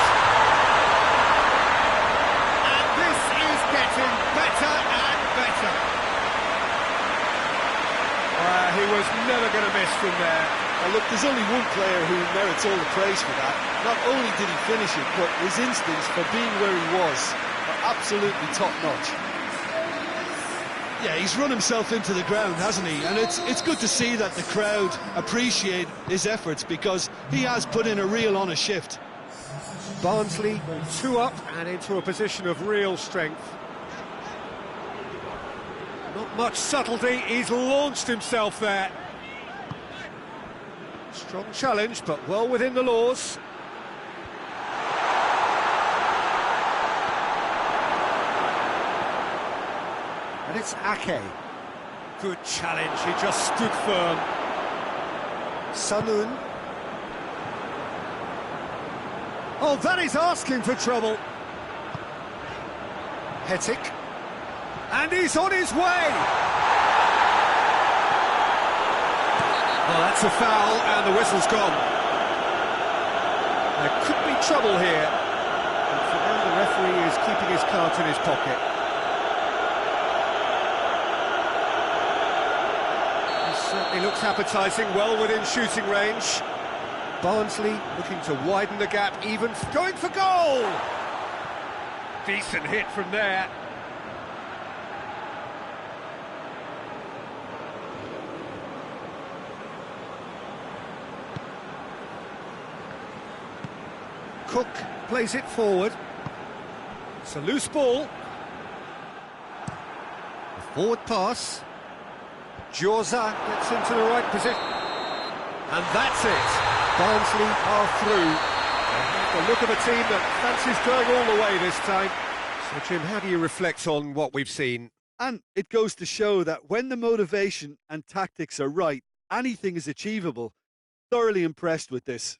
And this is getting better and better. He was never going to miss from there. Well, look, there's only one player who merits all the praise for that. Not only did he finish it, but his instincts for being where he was are absolutely top-notch. Yeah, he's run himself into the ground, hasn't he? And it's good to see that the crowd appreciate his efforts, because he has put in a real honest shift. Barnsley 2 up and into a position of real strength. Not much subtlety, he's launched himself there. Strong challenge, but well within the laws. And it's Ake. Good challenge, he just stood firm. Sanoun. Oh, that is asking for trouble. Hetic. And he's on his way! Well, that's a foul, and the whistle's gone. There could be trouble here. And for now, the referee is keeping his cards in his pocket. Certainly looks appetising, well within shooting range. Barnsley looking to widen the gap, even going for goal! Decent hit from there. Cook plays it forward. It's a loose ball. A forward pass. Djorza gets into the right position. And that's it. Barnsley are through. The look of a team that fancies going all the way this time. So, Jim, how do you reflect on what we've seen? And it goes to show that when the motivation and tactics are right, anything is achievable. Thoroughly impressed with this.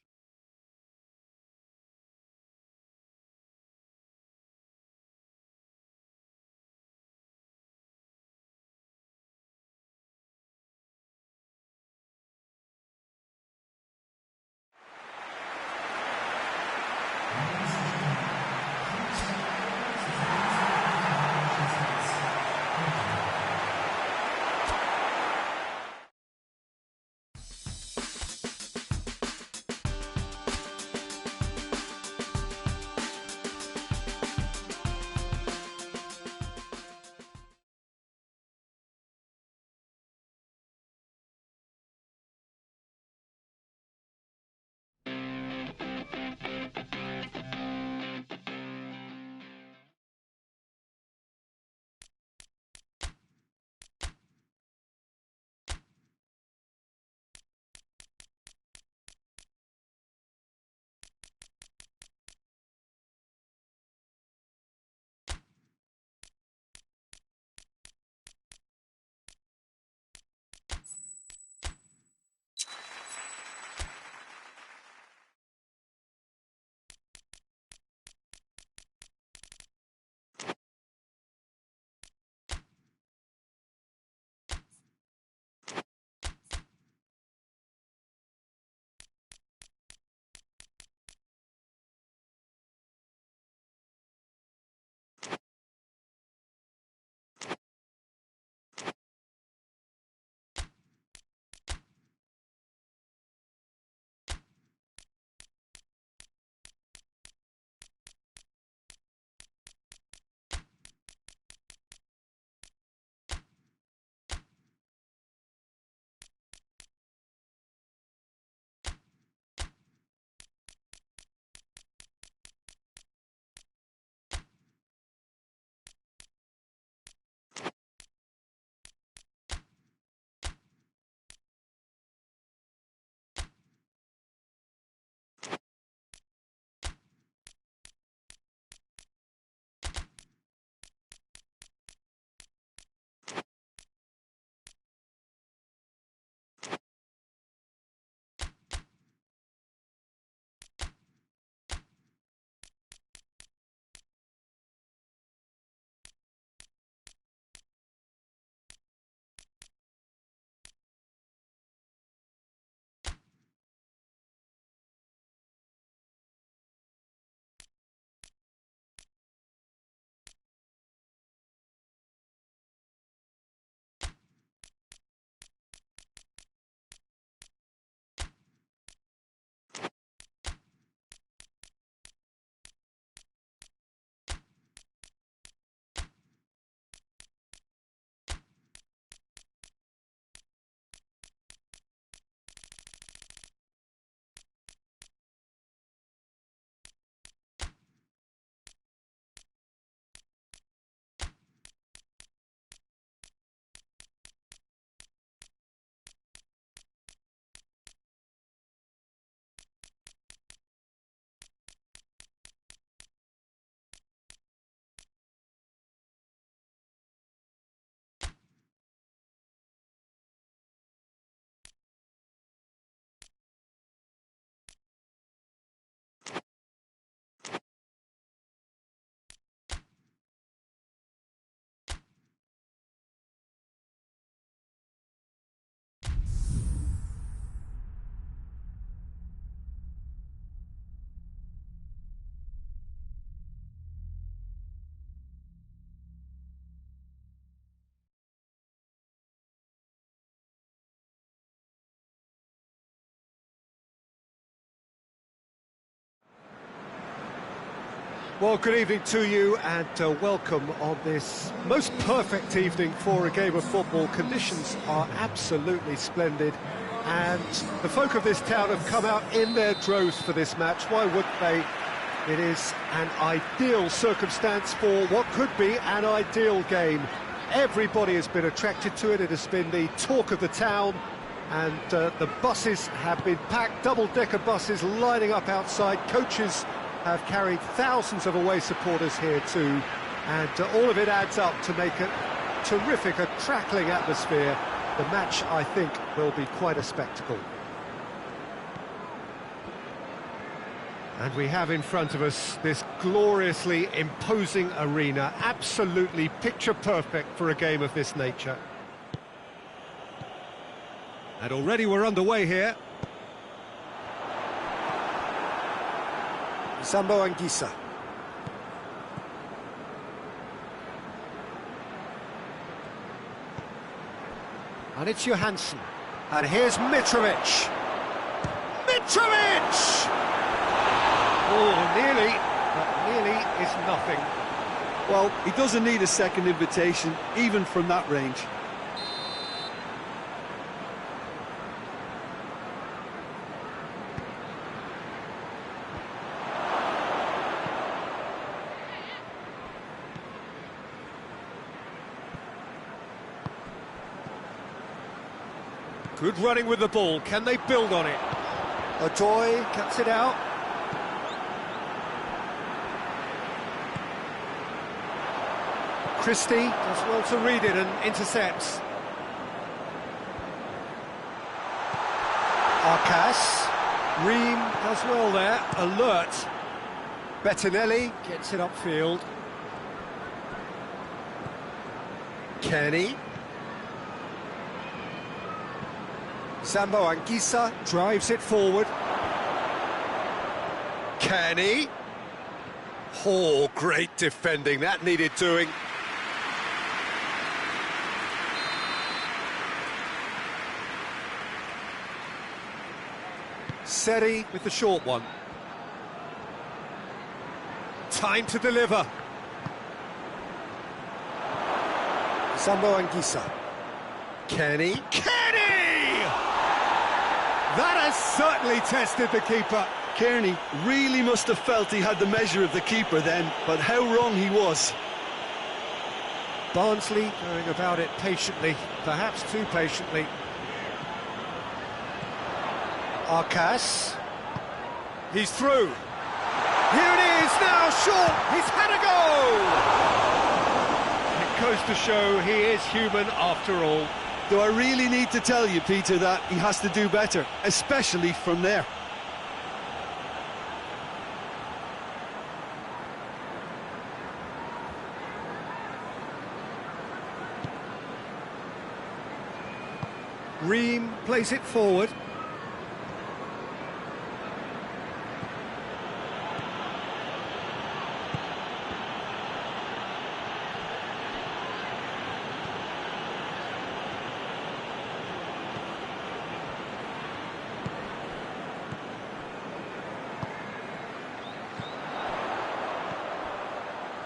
Well, good evening to you and welcome on this most perfect evening for a game of football. Conditions are absolutely splendid and the folk of this town have come out in their droves for this match. Why wouldn't they? It is an ideal circumstance for what could be an ideal game. Everybody has been attracted to it. It has been the talk of the town, and the buses have been packed, double-decker buses lining up outside. Coaches have carried thousands of away supporters here too, and all of it adds up to make a terrific, a crackling atmosphere. The match, I think, will be quite a spectacle. And we have in front of us this gloriously imposing arena, absolutely picture-perfect for a game of this nature. And already we're underway here. Sambo Anguissa. And it's Johansson. And here's Mitrovic. Mitrovic! Oh, nearly, but nearly is nothing. Well, he doesn't need a second invitation, even from that range. Good running with the ball. Can they build on it? Otoy cuts it out. Christie does well to read it and intercepts. Arcas. Ream does well there, alert. Bettinelli gets it upfield. Kenny. Sambo Anguissa drives it forward. Kenny. Oh, great defending, that needed doing. Seri with the short one. Time to deliver. Sambo Anguissa. Kenny. Kenny! That has certainly tested the keeper. Kearney really must have felt he had the measure of the keeper then, but how wrong he was. Barnsley going about it patiently, perhaps too patiently. Arcas. He's through. Here it is, now short. He's had a goal! It goes to show he is human after all. Do I really need to tell you, Peter, that he has to do better, especially from there? Ream plays it forward.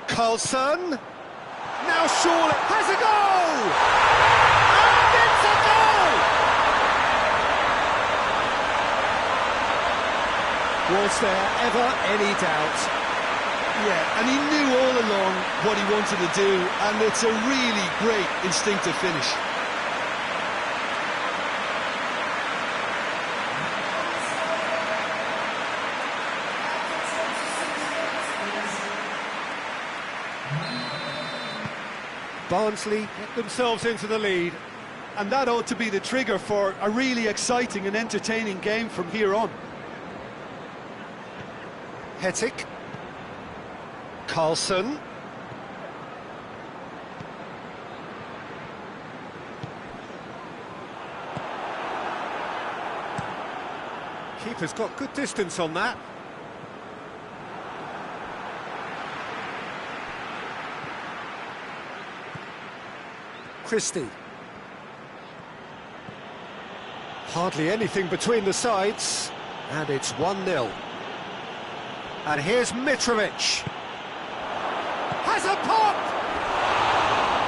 Carlson, now surely has a goal! And it's a goal! Was there ever any doubt? Yeah, and he knew all along what he wanted to do, and it's a really great instinctive finish. Barnsley get themselves into the lead. And that ought to be the trigger for a really exciting and entertaining game from here on. Hettick. Carlson. Keeper's got good distance on that. Christie. Hardly anything between the sides, and it's 1-0. And here's Mitrovic. has a pop!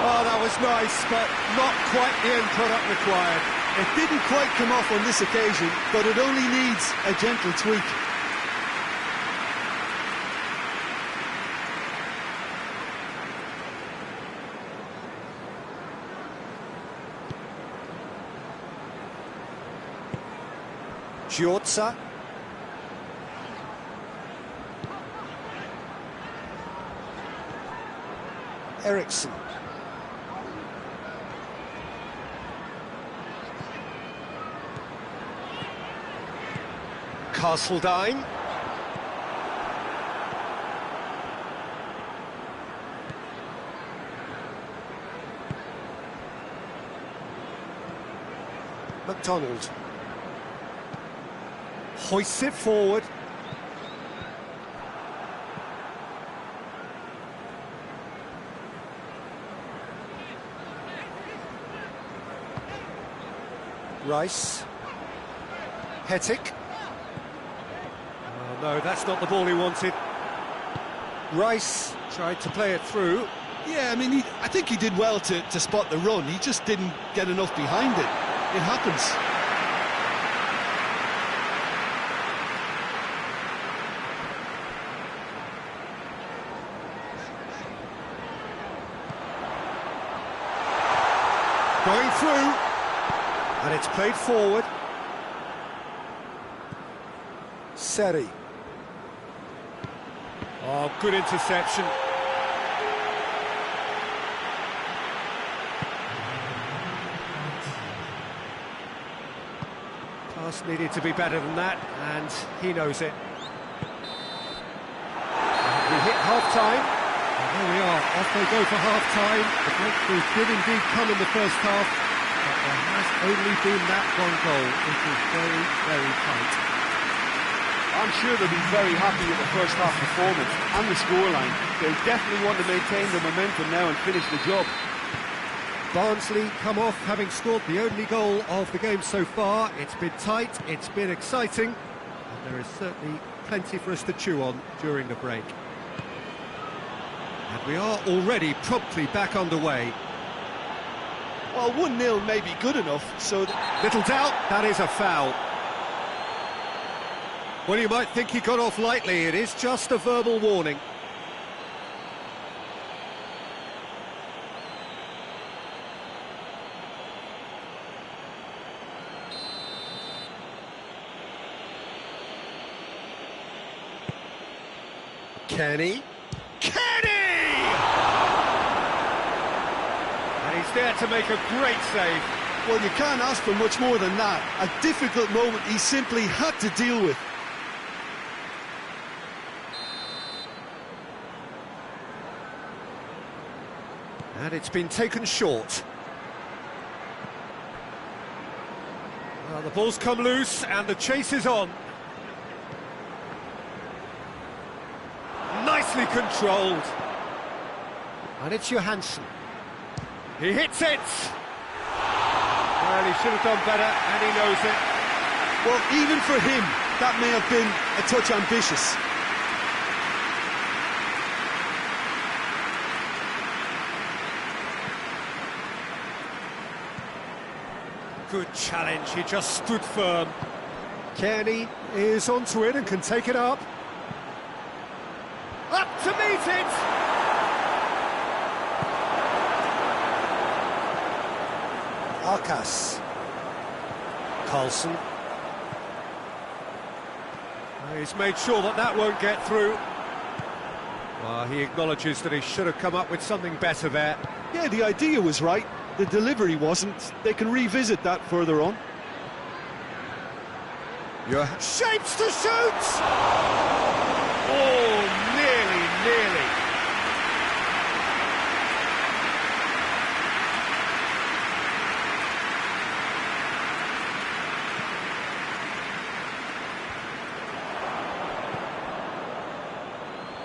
Oh, that was nice, but not quite the end product required. It didn't quite come off on this occasion, but it only needs a gentle tweak. Giorza. Eriksson. Castledine. McDonald. Hoists it forward. Rice. Hettick. Oh, no, that's not the ball he wanted. Rice tried to play it through. Yeah, I mean, I think he did well to spot the run. He just didn't get enough behind it. It happens. Going through, and it's played forward. Seri. Oh, good interception. Pass needed to be better than that, and he knows it. We hit half-time. There we are, off they go for half-time. The breakthrough did indeed come in the first half, but there has only been that one goal. It was very, very tight. I'm sure they'll be very happy with the first half performance and the scoreline. They'll definitely want to maintain the momentum now and finish the job. Barnsley come off having scored the only goal of the game so far. It's been tight, it's been exciting, and there is certainly plenty for us to chew on during the break. And we are already promptly back underway. Well, 1-0 may be good enough, so... Little doubt, that is a foul. Well, you might think he got off lightly, it is just a verbal warning. Kenny. And he's there to make a great save. Well, you can't ask for much more than that. A difficult moment he simply had to deal with. And it's been taken short. Well, the ball's come loose and the chase is on. Nicely controlled. And it's Johansson. He hits it! Well, he should have done better, and he knows it. Well, even for him, that may have been a touch ambitious. Good challenge, he just stood firm. Kearney is onto it and can take it up. Up to meet it! Arkas. Carlson. He's made sure that that won't get through. Well, he acknowledges that he should have come up with something better there. Yeah, the idea was right. The delivery wasn't. They can revisit that further on. Shapes to shoot! Oh, nearly.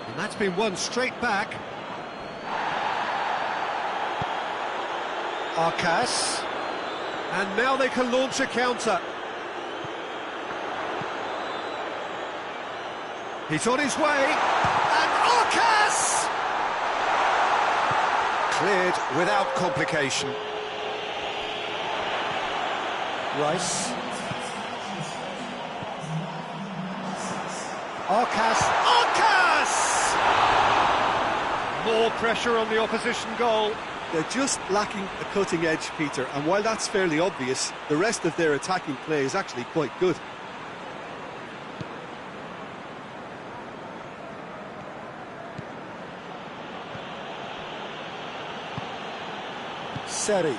And that's been won straight back. Arkas, and now they can launch a counter. He's on his way, and Arkas! Cleared without complication. Rice. Arcas! More pressure on the opposition goal. They're just lacking a cutting edge, Peter, and while that's fairly obvious, the rest of their attacking play is actually quite good. Seri.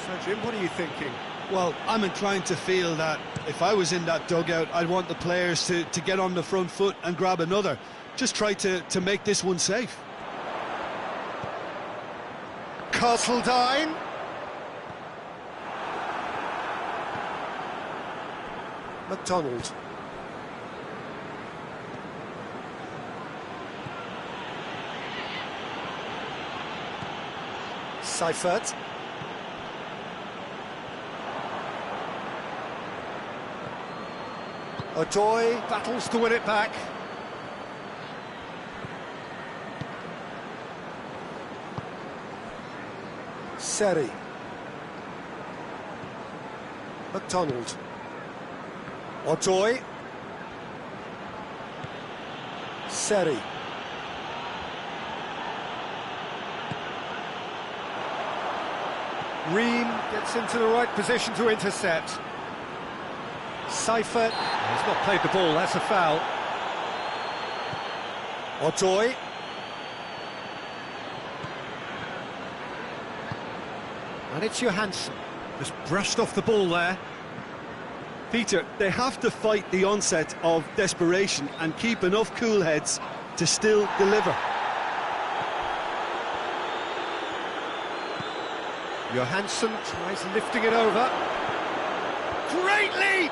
So, Jim, what are you thinking? Well, I'm inclined to feel that if I was in that dugout, I'd want the players to get on the front foot and grab another. Just try to make this one safe. Castledine. McDonald. Seifert. Odoi battles to win it back. Seri. McDonald. Odoi. Seri. Ream gets into the right position to intercept. Seifert. He's not played the ball, that's a foul. Odoi. And it's Johansson. Just brushed off the ball there. Peter, they have to fight the onset of desperation and keep enough cool heads to still deliver. Johansson tries lifting it over. Great leap!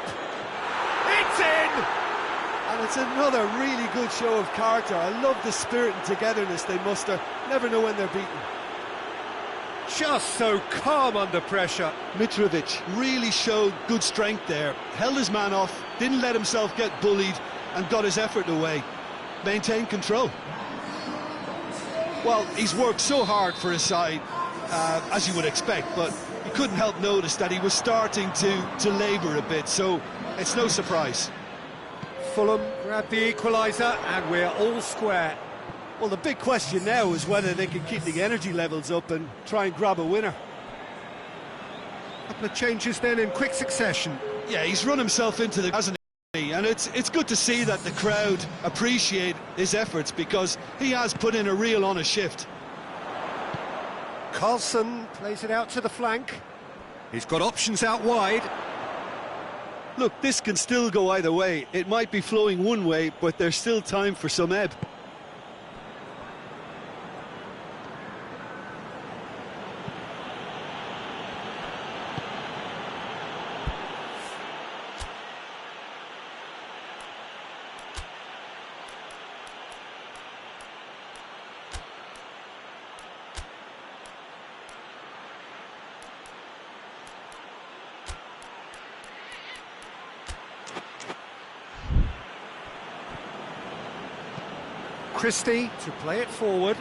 It's in! And it's another really good show of character. I love the spirit and togetherness they muster. Never know when they're beaten. Just so calm under pressure. Mitrovic really showed good strength there. Held his man off, didn't let himself get bullied, and got his effort away. Maintained control. Well, he's worked so hard for his side, as you would expect, but you couldn't help notice that he was starting to labour a bit, so it's no surprise. Fulham grab the equaliser, and we're all square. Well, the big question now is whether they can keep the energy levels up and try and grab a winner. Couple of changes then in quick succession. Yeah, he's run himself into the... hasn't he? And it's good to see that the crowd appreciate his efforts, because he has put in a real honest shift. Carlson plays it out to the flank. He's got options out wide. Look, this can still go either way. It might be flowing one way, but there's still time for some ebb. Christie to play it forward.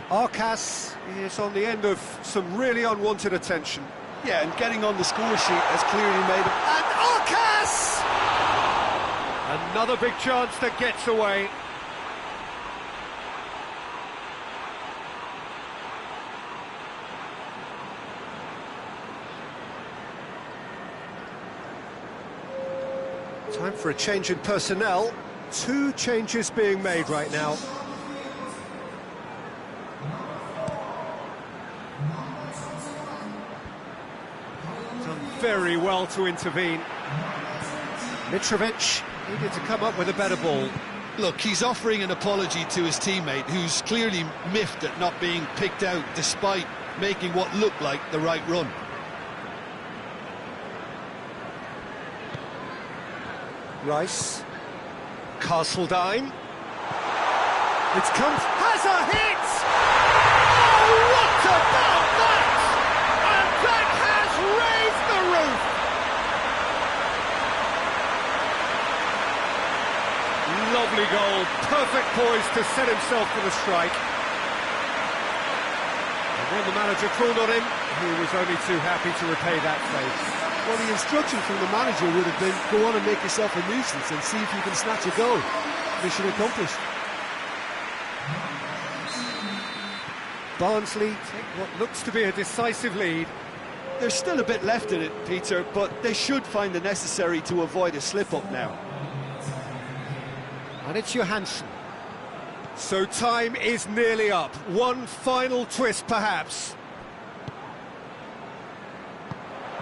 Arcas is on the end of some really unwanted attention. Yeah, and getting on the score sheet has clearly made him... And Arcas! Another big chance that gets away. Time for a change in personnel. 2 changes being made right now. Done very well to intervene. Mitrovic needed to come up with a better ball. Look, he's offering an apology to his teammate, who's clearly miffed at not being picked out despite making what looked like the right run. Rice. Castledine. It's come... has a hit! Oh, what about that? And that has raised the roof! poised to set himself for the strike. And when the manager called on him, he was only too happy to repay that favour. Well, the instruction from the manager would have been, go on and make yourself a nuisance and see if you can snatch a goal. Mission accomplished. Barnsley take what looks to be a decisive lead. There's still a bit left in it, Peter, but they should find the necessary to avoid a slip-up now. And it's Johansson. So time is nearly up. One final twist, perhaps.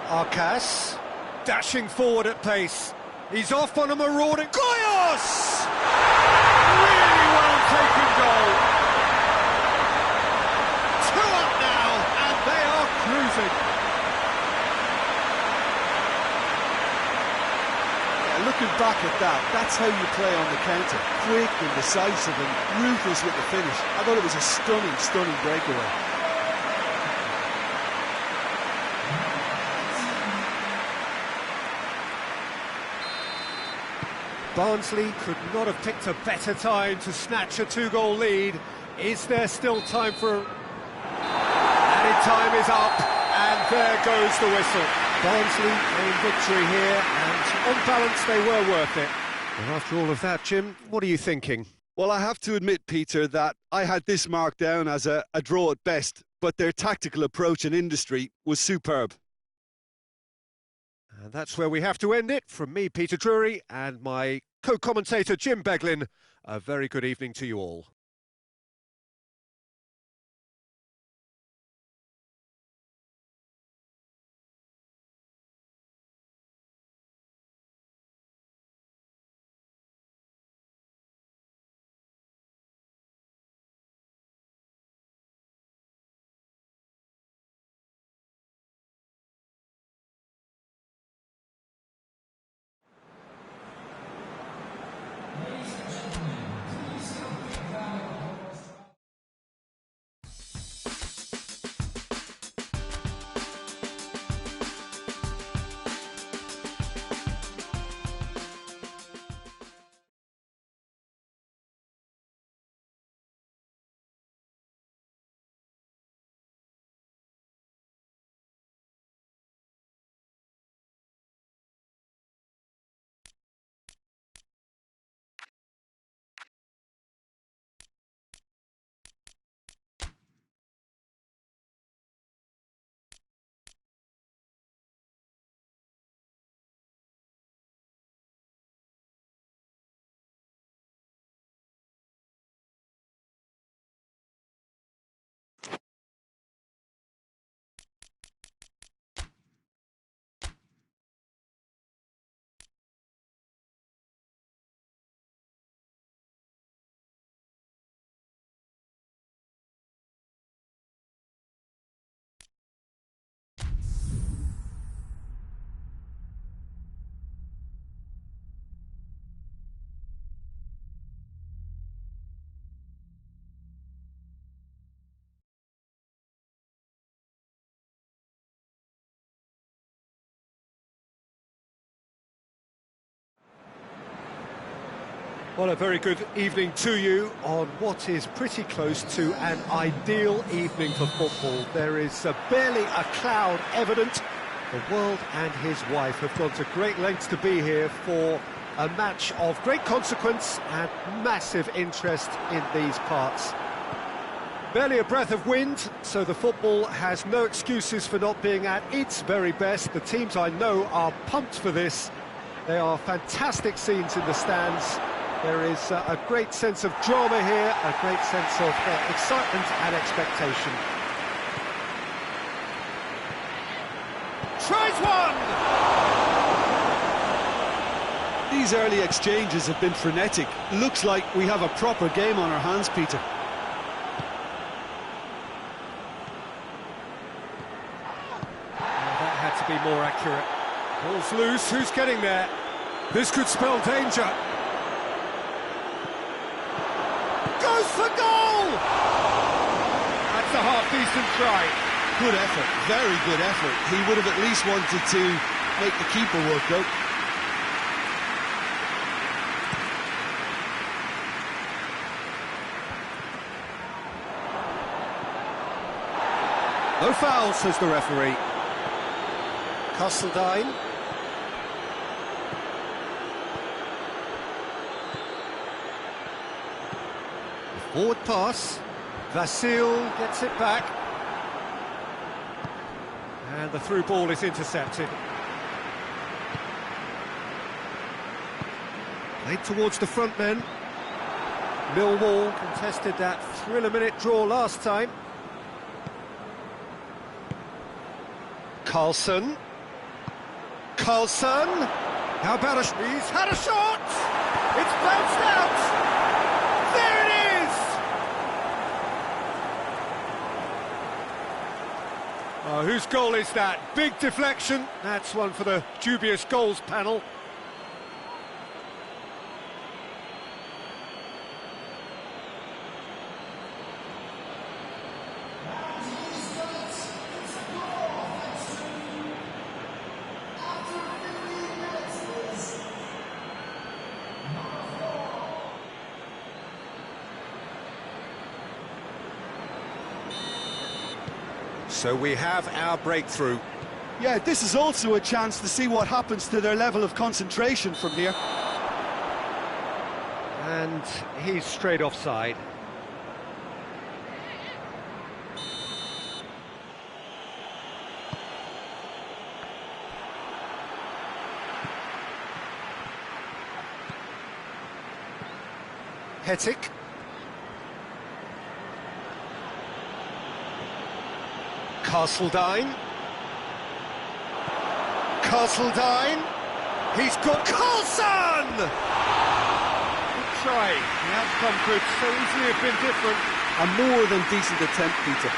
Arcas, dashing forward at pace. He's off on a marauding... Goyos! Really well taken goal. 2 up now, and they are cruising. Yeah, looking back at that, that's how you play on the counter. Quick and decisive and ruthless with the finish. I thought it was a stunning, stunning breakaway. Barnsley could not have picked a better time to snatch a 2-goal lead. Is there still time for... Added time is up, and there goes the whistle. Barnsley gained victory here, and on balance they were worth it. And after all of that, Jim, what are you thinking? Well, I have to admit, Peter, that I had this marked down as a draw at best, but their tactical approach and industry was superb. And that's where we have to end it. From me, Peter Drury, and my co-commentator, Jim Beglin, a very good evening to you all. Well, a very good evening to you on what is pretty close to an ideal evening for football. There is barely a cloud evident. The world and his wife have gone to great lengths to be here for a match of great consequence and massive interest in these parts. Barely a breath of wind, so the football has no excuses for not being at its very best. The teams I know are pumped for this. There are fantastic scenes in the stands. There is a great sense of drama here, a great sense of excitement and expectation. Tries one! These early exchanges have been frenetic. Looks like we have a proper game on our hands, Peter. That had to be more accurate. Ball's loose, who's getting there? This could spell danger. Goes for goal! That's a half-decent try. Good effort, very good effort. He would have at least wanted to make the keeper work, though. No foul, says the referee. Castledine. Forward pass. Vasil gets it back. And the through ball is intercepted. Played towards the front men. Millwall contested that thriller-minute draw last time. Carlson. Carlson. How about he's had a shot! It's bounced out! There it is! Oh, whose goal is that? Big deflection. That's one for the dubious goals panel. So we have our breakthrough. Yeah, this is also a chance to see what happens to their level of concentration from here. And he's straight offside. Hetic. Castledine. Castledine. He's got Carlson! Good try. The outcome could so easily have been different. A more than decent attempt, Peter.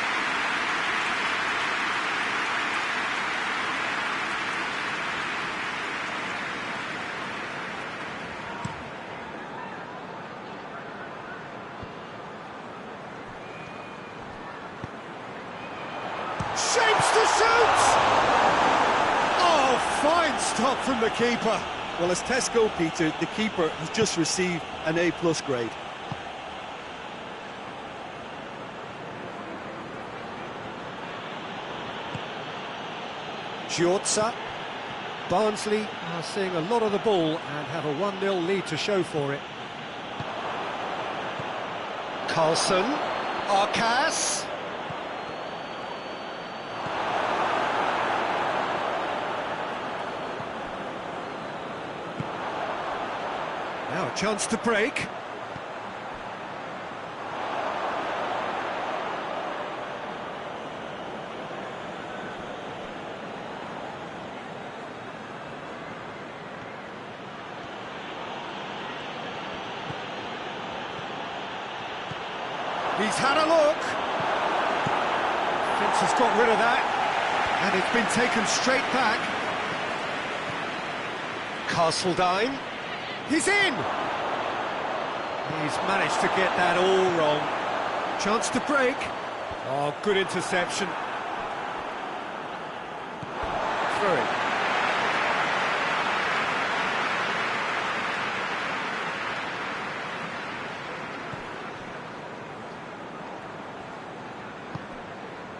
Shapes to shoot! Oh, fine stop from the keeper. Well, as tests go, Peter, the keeper has just received an A+ grade. Giorza. Barnsley are seeing a lot of the ball and have a 1-0 lead to show for it. Carlson. Arcas. Now a chance to break. He's had a look. Finch has got rid of that. And it's been taken straight back. Castledine. He's in! He's managed to get that all wrong. Chance to break. Oh, good interception. Through it.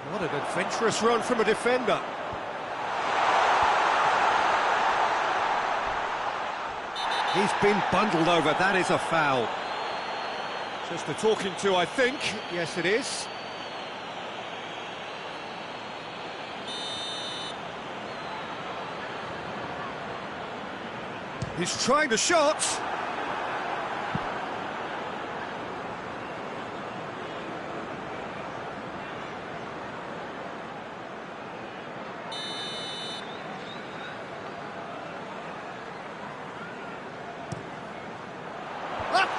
What an adventurous run from a defender. He's been bundled over, that is a foul. Just a talking to, I think. Yes, it is. He's trying the shot.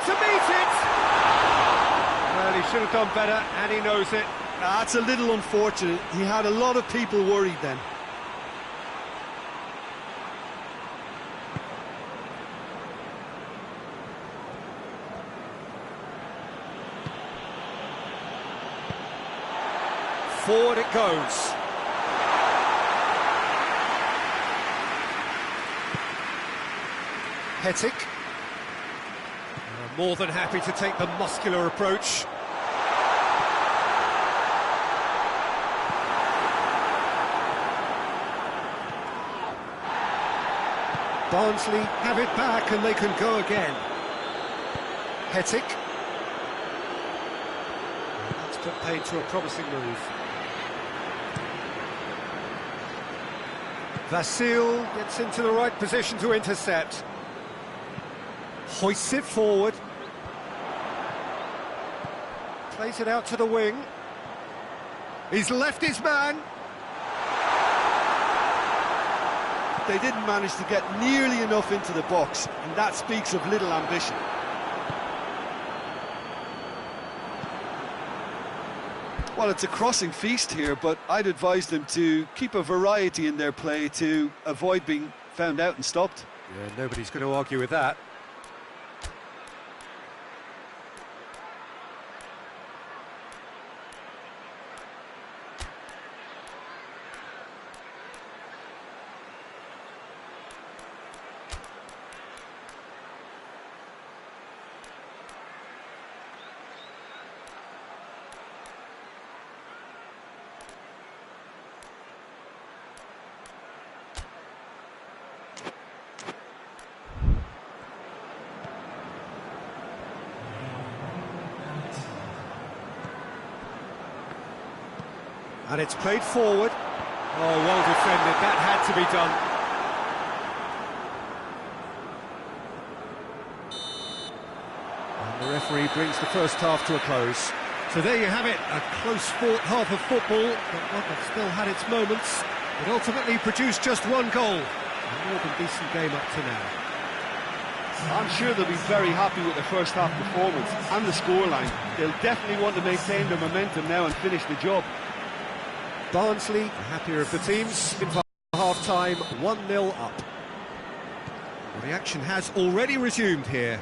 To meet it! Well, he should have done better, and he knows it. That's a little unfortunate. He had a lot of people worried then. Forward it goes. Hetic. More than happy to take the muscular approach. Barnsley have it back and they can go again. Hetic. That's put paid to a promising move. Vasil gets into the right position to intercept. Hoists it forward. Plays it out to the wing. He's left his man. They didn't manage to get nearly enough into the box, and that speaks of little ambition. Well, it's a crossing feast here, but I'd advise them to keep a variety in their play to avoid being found out and stopped. Yeah, nobody's going to argue with that. And it's played forward. Oh, well defended. That had to be done. And the referee brings the first half to a close. So there you have it, a close-fought half of football, but one that still had its moments. It ultimately produced just one goal. A more than decent game up to now. I'm sure they'll be very happy with their first half performance and the scoreline. They'll definitely want to maintain their momentum now and finish the job. Barnsley, the happier of the teams, in for half-time, 1-0 up. Well, the action has already resumed here.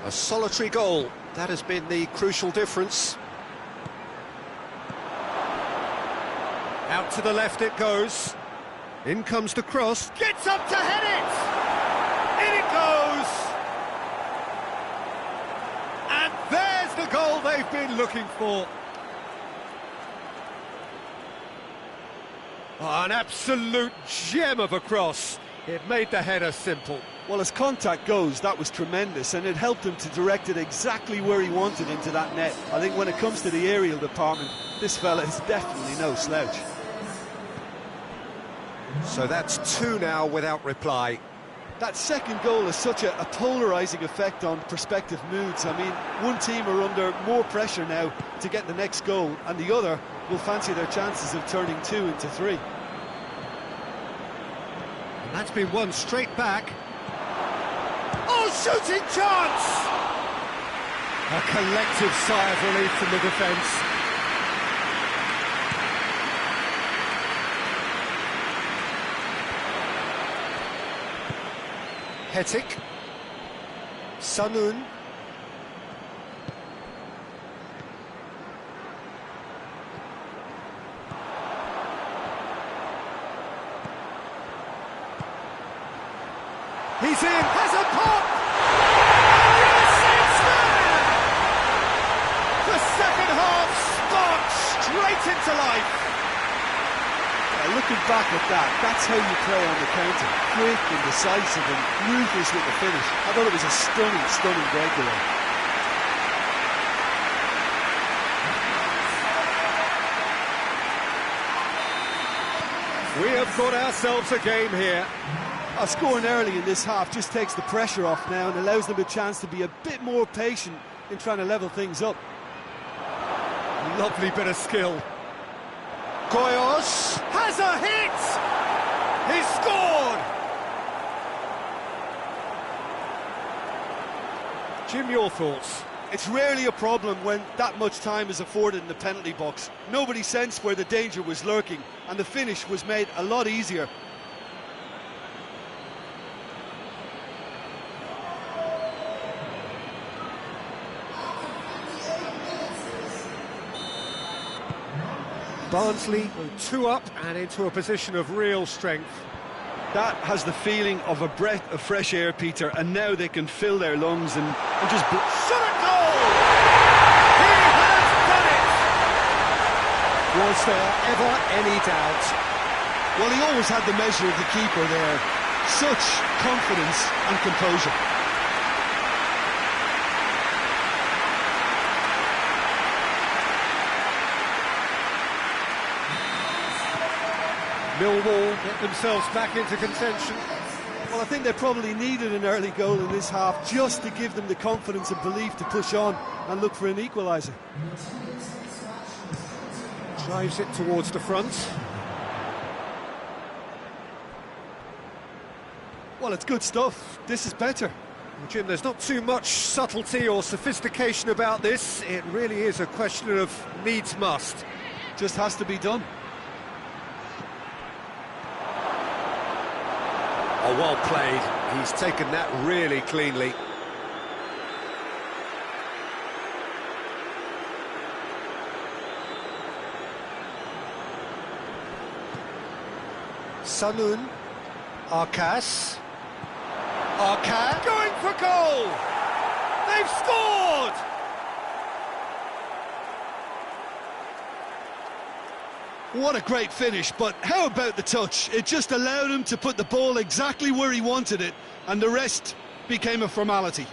A solitary goal, that has been the crucial difference. Out to the left it goes. In comes the cross. Gets up to head it! In it goes! And there's the goal they've been looking for. Oh, an absolute gem of a cross. It made the header simple. Well, as contact goes, that was tremendous, and it helped him to direct it exactly where he wanted into that net. I think when it comes to the aerial department, this fella is definitely no slouch. So that's 2 now without reply. That second goal has such a polarising effect on prospective moods. I mean, one team are under more pressure now to get the next goal, and the other will fancy their chances of turning 2 into 3. And that's been won straight back. Oh, shooting chance! A collective sigh of relief from the defence. Hetic. Sanun. He's in, has a pop! Yes, it's there! The second half sparked straight into life. Looking back at that, that's how you play on the counter. Quick and decisive and ruthless with the finish. I thought it was a stunning, stunning breakaway. We have got ourselves a game here. Scoring early in this half just takes the pressure off now and allows them a chance to be a bit more patient in trying to level things up. Lovely bit of skill. Koyos has a hit! He scored! Jim, your thoughts? It's rarely a problem when that much time is afforded in the penalty box. Nobody sensed where the danger was lurking, and the finish was made a lot easier. Barnsley go 2 up and into a position of real strength. That has the feeling of a breath of fresh air, Peter, and now they can fill their lungs and just... Shot a goal! He has done it! Was there ever any doubt? Well, he always had the measure of the keeper there. such confidence and composure. Millwall get themselves back into contention. Well, I think they probably needed an early goal in this half just to give them the confidence and belief to push on and look for an equaliser. Drives it towards the front. Well, it's good stuff. This is better. Jim, there's not too much subtlety or sophistication about this. It really is a question of needs must. Just has to be done. Oh, well played. He's taken that really cleanly. Sanun. Arcas. Arcas going for goal! They've scored! What a great finish, but how about the touch? It just allowed him to put the ball exactly where he wanted it, and the rest became a formality.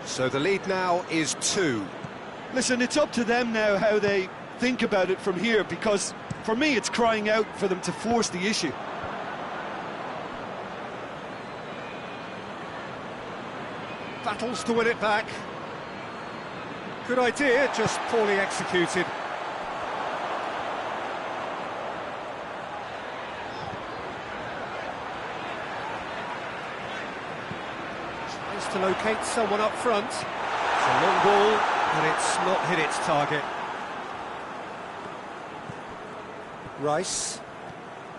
So the lead now is 2. Listen, it's up to them now how they think about it from here, because for me it's crying out for them to force the issue. Battles to win it back. Good idea, just poorly executed. Tries to locate someone up front. It's a long ball, but it's not hit its target. Rice.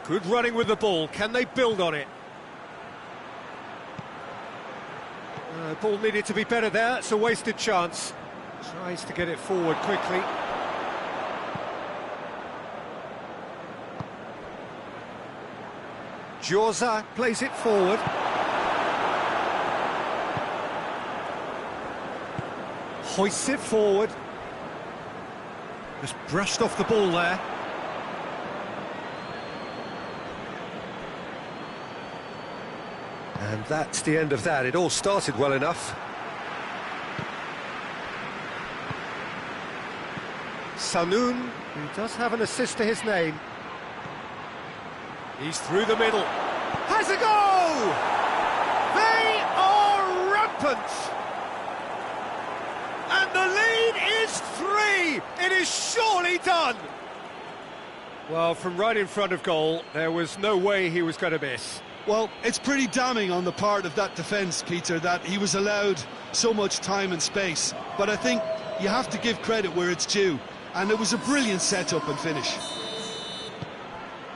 Good running with the ball. Can they build on it? The ball needed to be better there. It's a wasted chance. Tries to get it forward quickly. Jorza plays it forward. Hoists it forward. Just brushed off the ball there. And that's the end of that. It all started well enough. Sanun, who does have an assist to his name. He's through the middle. Has a go! They are rampant! And the lead is 3! It is surely done! Well, from right in front of goal, there was no way he was going to miss. Well, it's pretty damning on the part of that defence, Peter, that he was allowed so much time and space. But I think you have to give credit where it's due. And it was a brilliant setup and finish.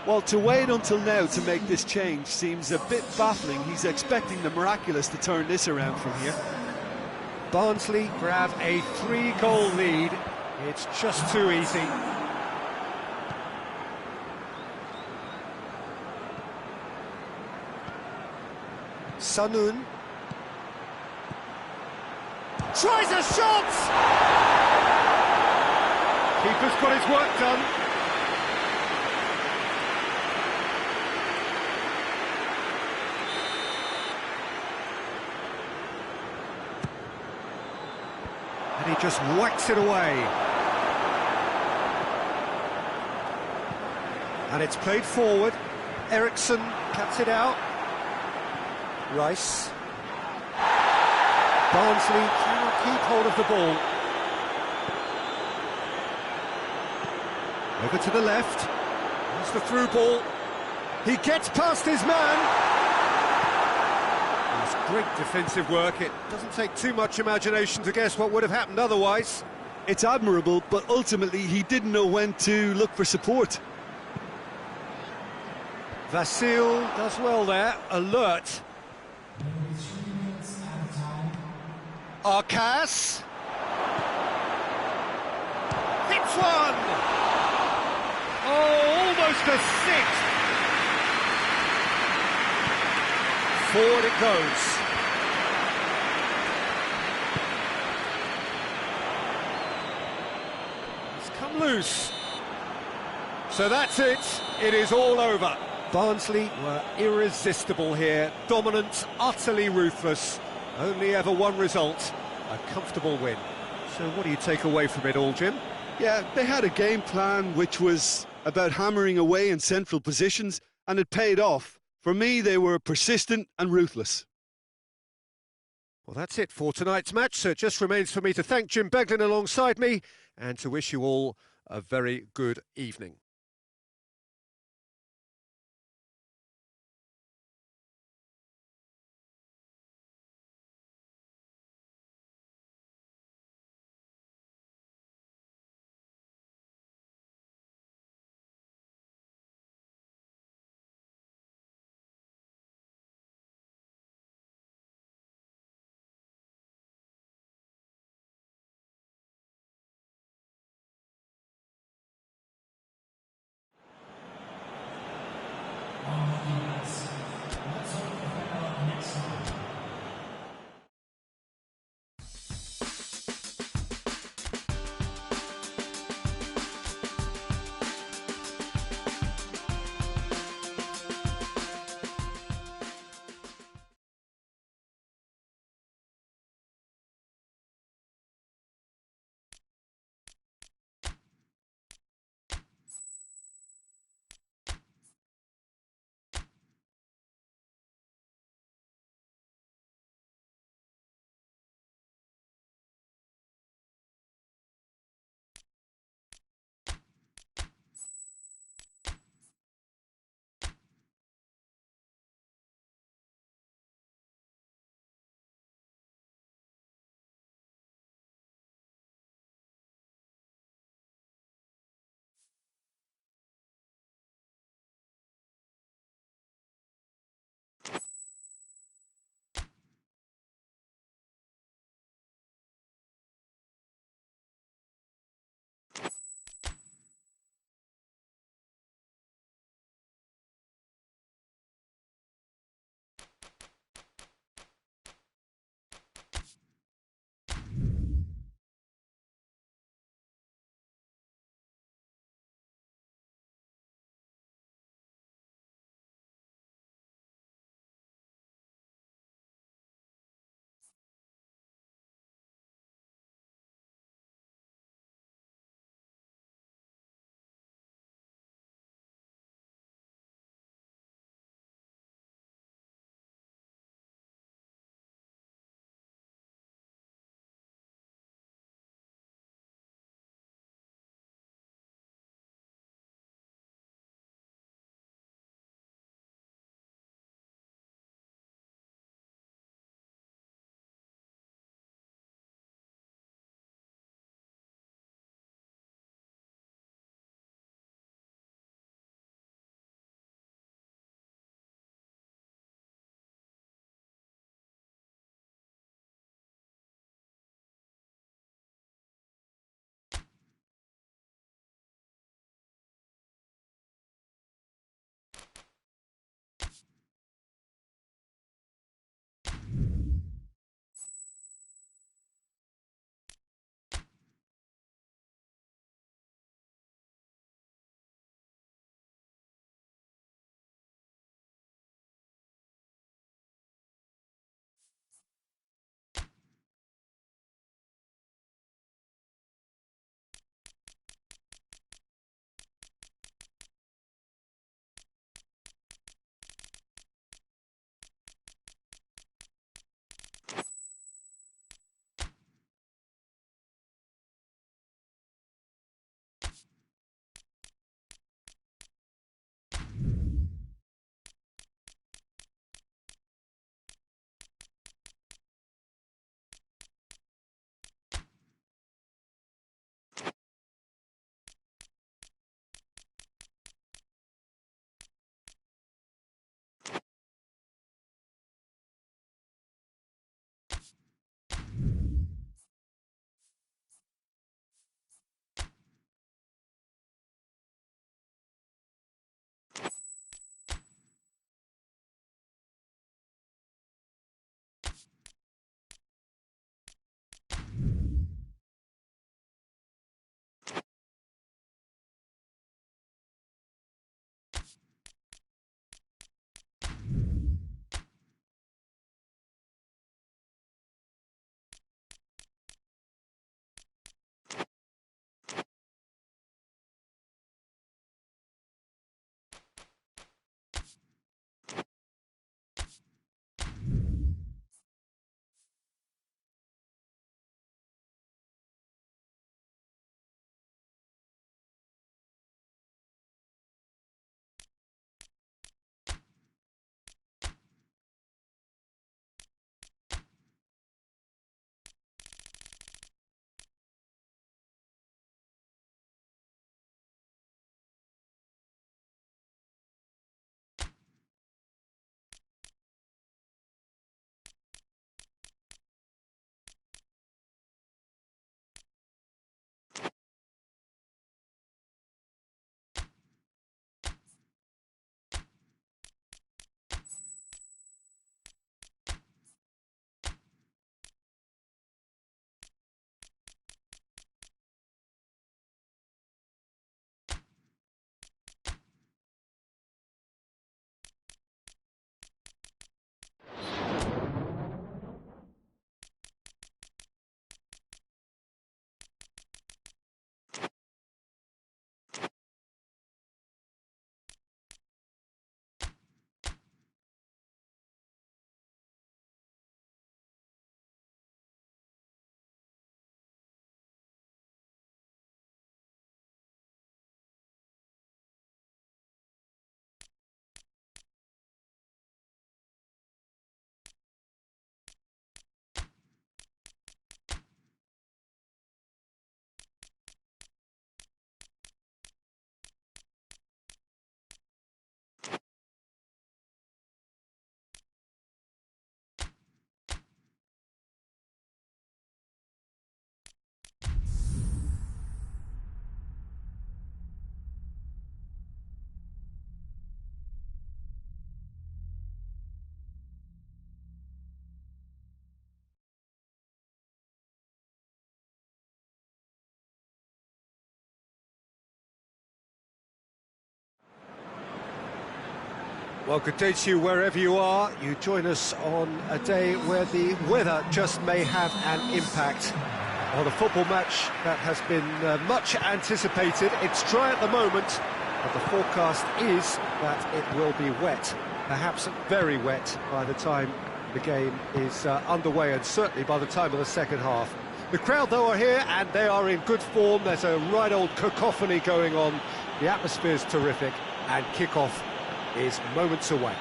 Well, to wait until now to make this change seems a bit baffling. He's expecting the miraculous to turn this around from here. Barnsley grab a 3-goal lead. It's just too easy. Sanun tries a shot! Keeper's got his work done. And he just whacks it away. And it's played forward. Eriksson cuts it out. Rice. Barnsley cannot keep hold of the ball. Over to the left. That's the through ball. He gets past his man. It's great defensive work. It doesn't take too much imagination to guess what would have happened otherwise. It's admirable, but ultimately he didn't know when to look for support. Vasil does well there. Alert. Arcas. Hits one! Oh, almost a 6. Forward it goes. It's come loose. So that's it. It is all over. Barnsley were irresistible here. Dominant, utterly ruthless. Only ever one result. A comfortable win. So what do you take away from it all, Jim? Yeah, they had a game plan which was about hammering away in central positions, and it paid off. For me, they were persistent and ruthless. Well, that's it for tonight's match, so it just remains for me to thank Jim Beglin alongside me and to wish you all a very good evening. Well, good day to you wherever you are. You join us on a day where the weather just may have an impact on a football match that has been much anticipated. It's dry at the moment, but the forecast is that it will be wet, perhaps very wet by the time the game is underway, and certainly by the time of the second half. The crowd, though, are here, and they are in good form. There's a right old cacophony going on. The atmosphere's terrific, and kick-off is moments away.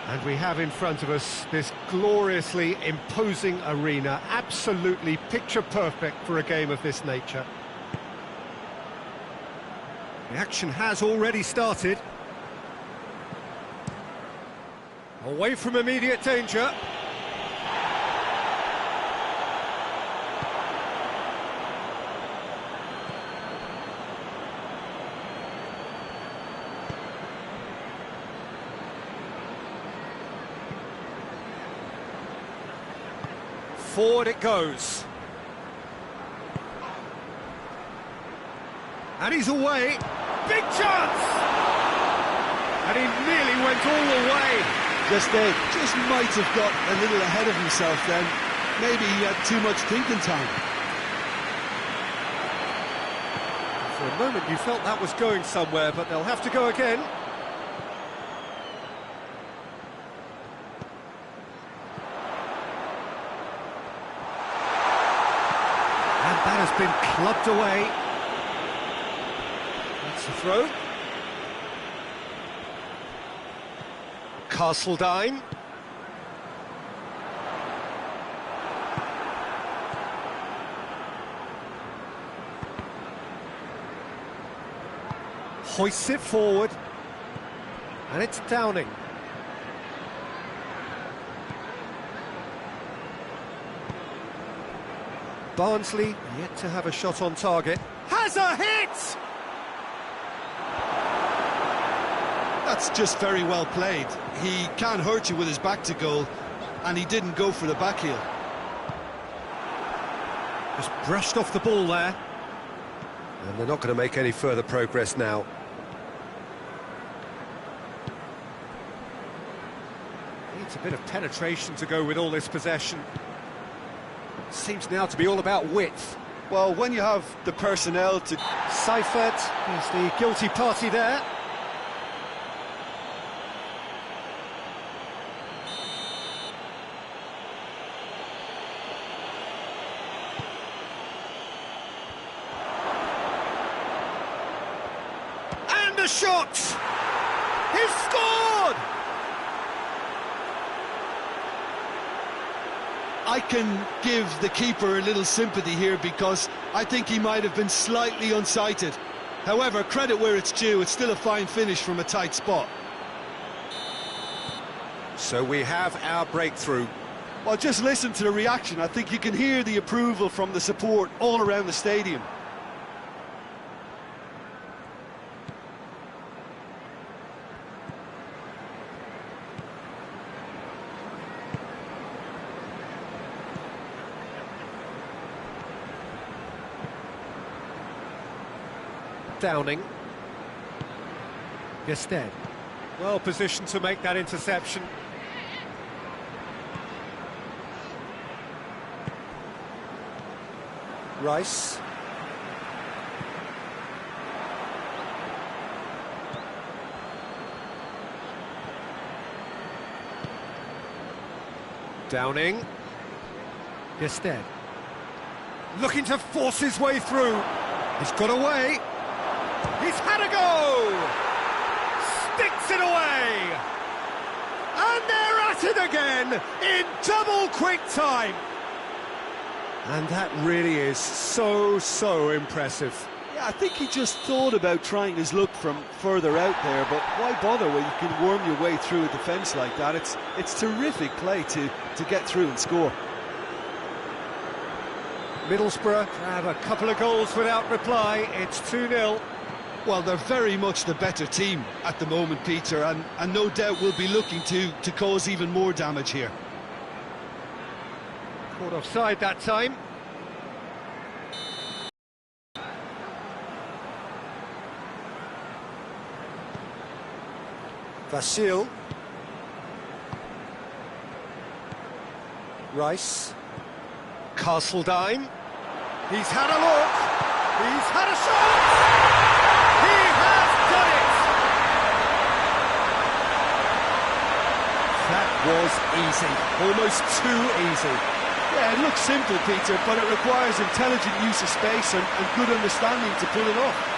And we have in front of us this gloriously imposing arena, absolutely picture perfect for a game of this nature. The action has already started. Away from immediate danger. Forward it goes. And he's away. Big chance! And he nearly went all the way. Just might have got a little ahead of himself then. Maybe he had too much thinking time. For a moment you felt that was going somewhere, but they'll have to go again. And that has been clubbed away. That's the throw. Castledine. Hoists it forward. And it's Downing. Barnsley yet to have a shot on target. Has a hit! That's just very well played. He can't hurt you with his back to goal, and he didn't go for the back heel. Just brushed off the ball there. And they're not going to make any further progress now. Needs a bit of penetration to go with all this possession. Seems now to be all about width. Well, when you have the personnel to... Seifert is the guilty party there. And a shot! He's scored! I can give the keeper a little sympathy here because I think he might have been slightly unsighted. However, credit where it's due, it's still a fine finish from a tight spot. So we have our breakthrough. Well, just listen to the reaction. I think you can hear the approval from the support all around the stadium. Downing. Gested. Well positioned to make that interception. Rice. Downing. Gested. Looking to force his way through. He's got away. He's had a go! Sticks it away! And they're at it again in double quick time! And that really is so impressive. Yeah, I think he just thought about trying his luck from further out there, but why bother when you can worm your way through a defence like that? It's terrific play to get through and score. Middlesbrough have a couple of goals without reply. It's 2-0. Well, they're very much the better team at the moment, Peter, and no doubt will be looking to cause even more damage here. Caught offside that time. Vasil. Rice. Castledine. He's had a look. He's had a shot. He has done it. That was easy. Almost too easy. Yeah, it looks simple, Peter, but it requires intelligent use of space and good understanding to pull it off.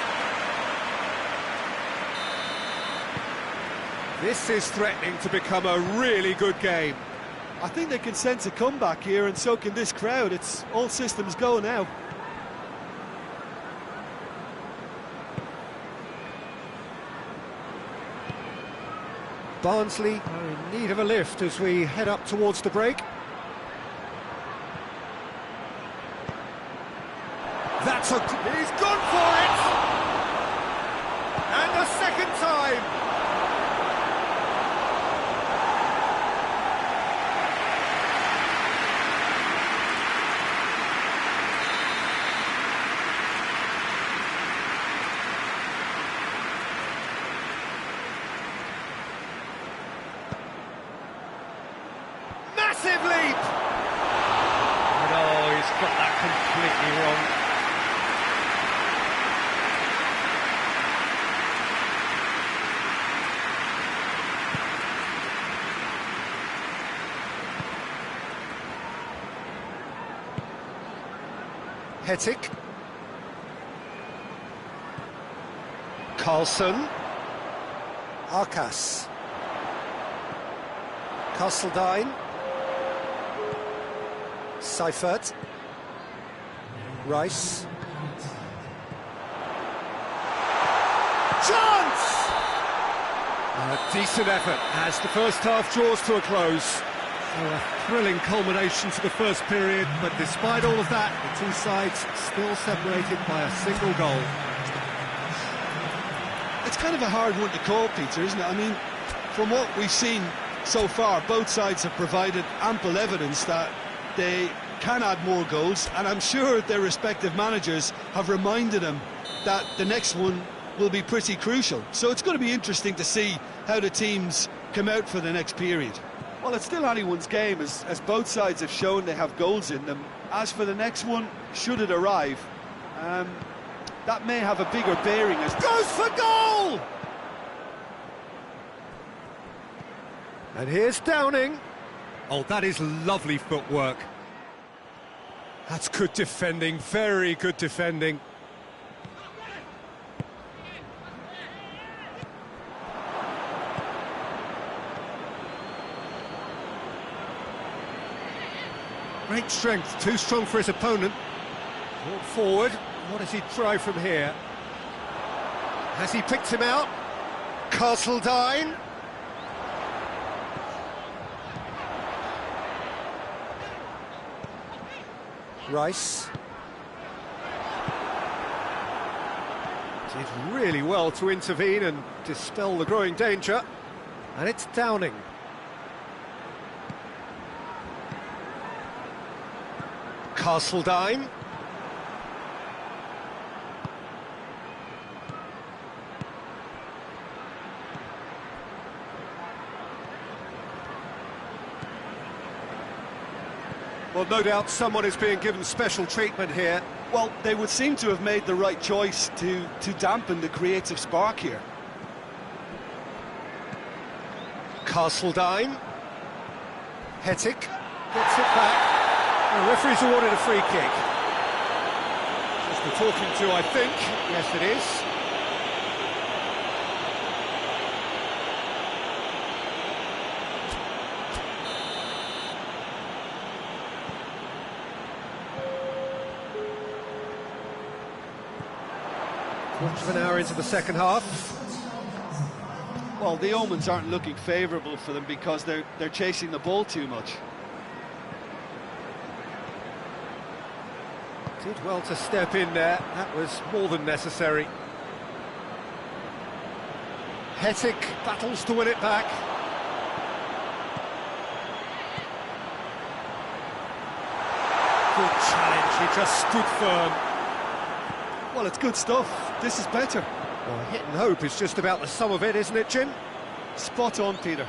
This is threatening to become a really good game. I think they can sense a comeback here, and so can this crowd. It's all systems go now. Barnsley are in need of a lift as we head up towards the break. That's a... He's gone for it! And a second time! Massive leap! No, he's got that completely wrong. Hetic. Carlson. Arcas. Castledine. Seifert. Rice. Chance! A decent effort as the first half draws to a close. So a thrilling culmination to the first period, but despite all of that, the two sides still separated by a single goal. It's kind of a hard one to call, Peter, isn't it? I mean, from what we've seen so far, both sides have provided ample evidence that they can add more goals, and I'm sure their respective managers have reminded them that the next one will be pretty crucial. So it's going to be interesting to see how the teams come out for the next period. Well, it's still anyone's game, as both sides have shown they have goals in them. As for the next one, should it arrive, that may have a bigger bearing as... Goes for goal! And here's Downing. Oh, that is lovely footwork. That's good defending, very good defending. Great strength, too strong for his opponent. Brought forward, what does he try from here? Has he picked him out? Castledine. Rice. Did really well to intervene and dispel the growing danger. And it's Downing. Castledine. Well, no doubt someone is being given special treatment here. Well, they would seem to have made the right choice to dampen the creative spark here. Castledine. Hetic gets it back. The referee's awarded a free kick. Just the talking to, I think. Yes, it is. Quarter of an hour into the second half. Well, the omens aren't looking favourable for them because they're chasing the ball too much. Did well to step in there. That was more than necessary. Hetic battles to win it back. Good challenge, he just stood firm. Well, it's good stuff. This is better. Well, hit and hope is just about the sum of it, isn't it, Jim? Spot on, Peter.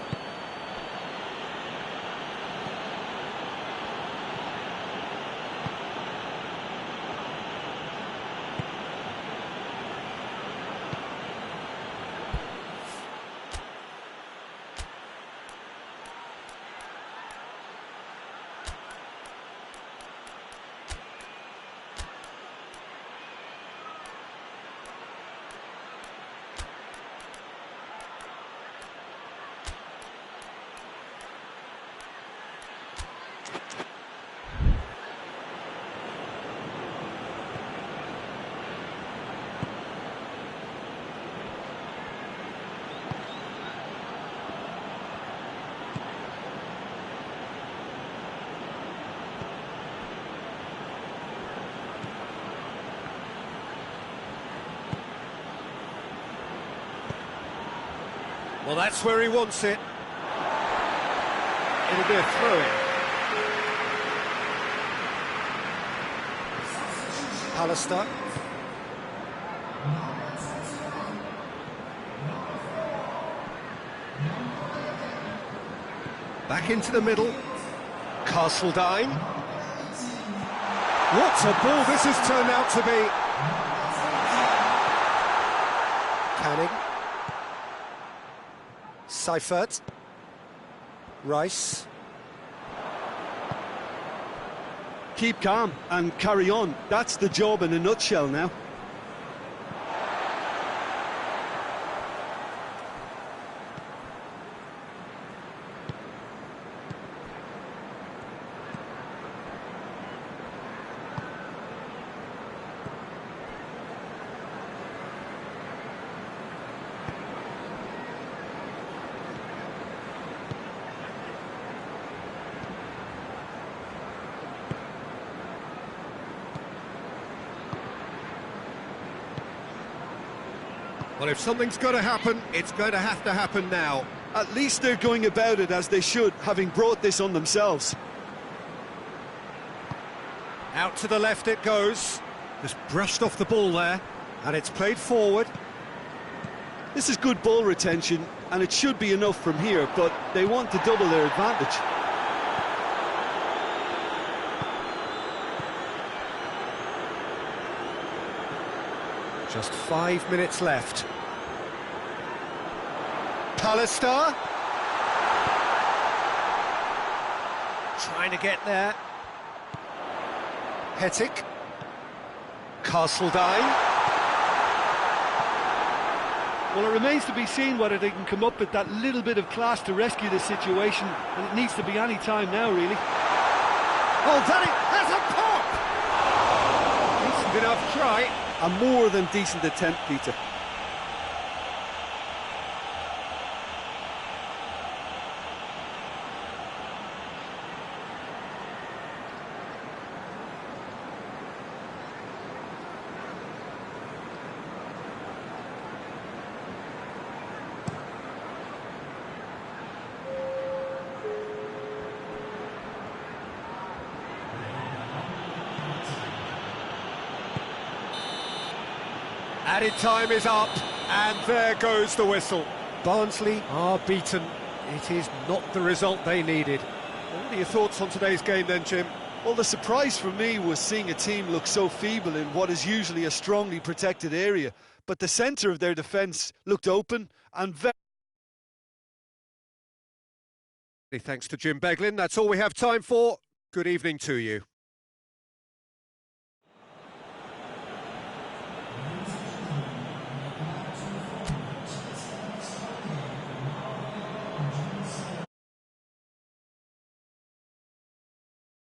Well, that's where he wants it. It'll be a throw-in. Pallister. Back into the middle. Castledine. What a ball this has turned out to be. Canning. Seifert. Rice. Keep calm and carry on. That's the job in a nutshell now. Well, if something's got to happen, it's going to happen now. At least they're going about it as they should, having brought this on themselves. Out to the left it goes. Just brushed off the ball there, and it's played forward. This is good ball retention, and it should be enough from here, but they want to double their advantage. Just 5 minutes left. Pallister. Trying to get there. Hettick. Castledine. Well, it remains to be seen whether they can come up with that little bit of class to rescue the situation, and it needs to be any time now, really. Oh, Danny has a pop! Decent enough try. A more than decent attempt, Peter. Added time is up, and there goes the whistle. Barnsley are beaten. It is not the result they needed. What are your thoughts on today's game then, Jim? Well, the surprise for me was seeing a team look so feeble in what is usually a strongly protected area, but the centre of their defence looked open and very... Thanks to Jim Beglin. That's all we have time for. Good evening to you.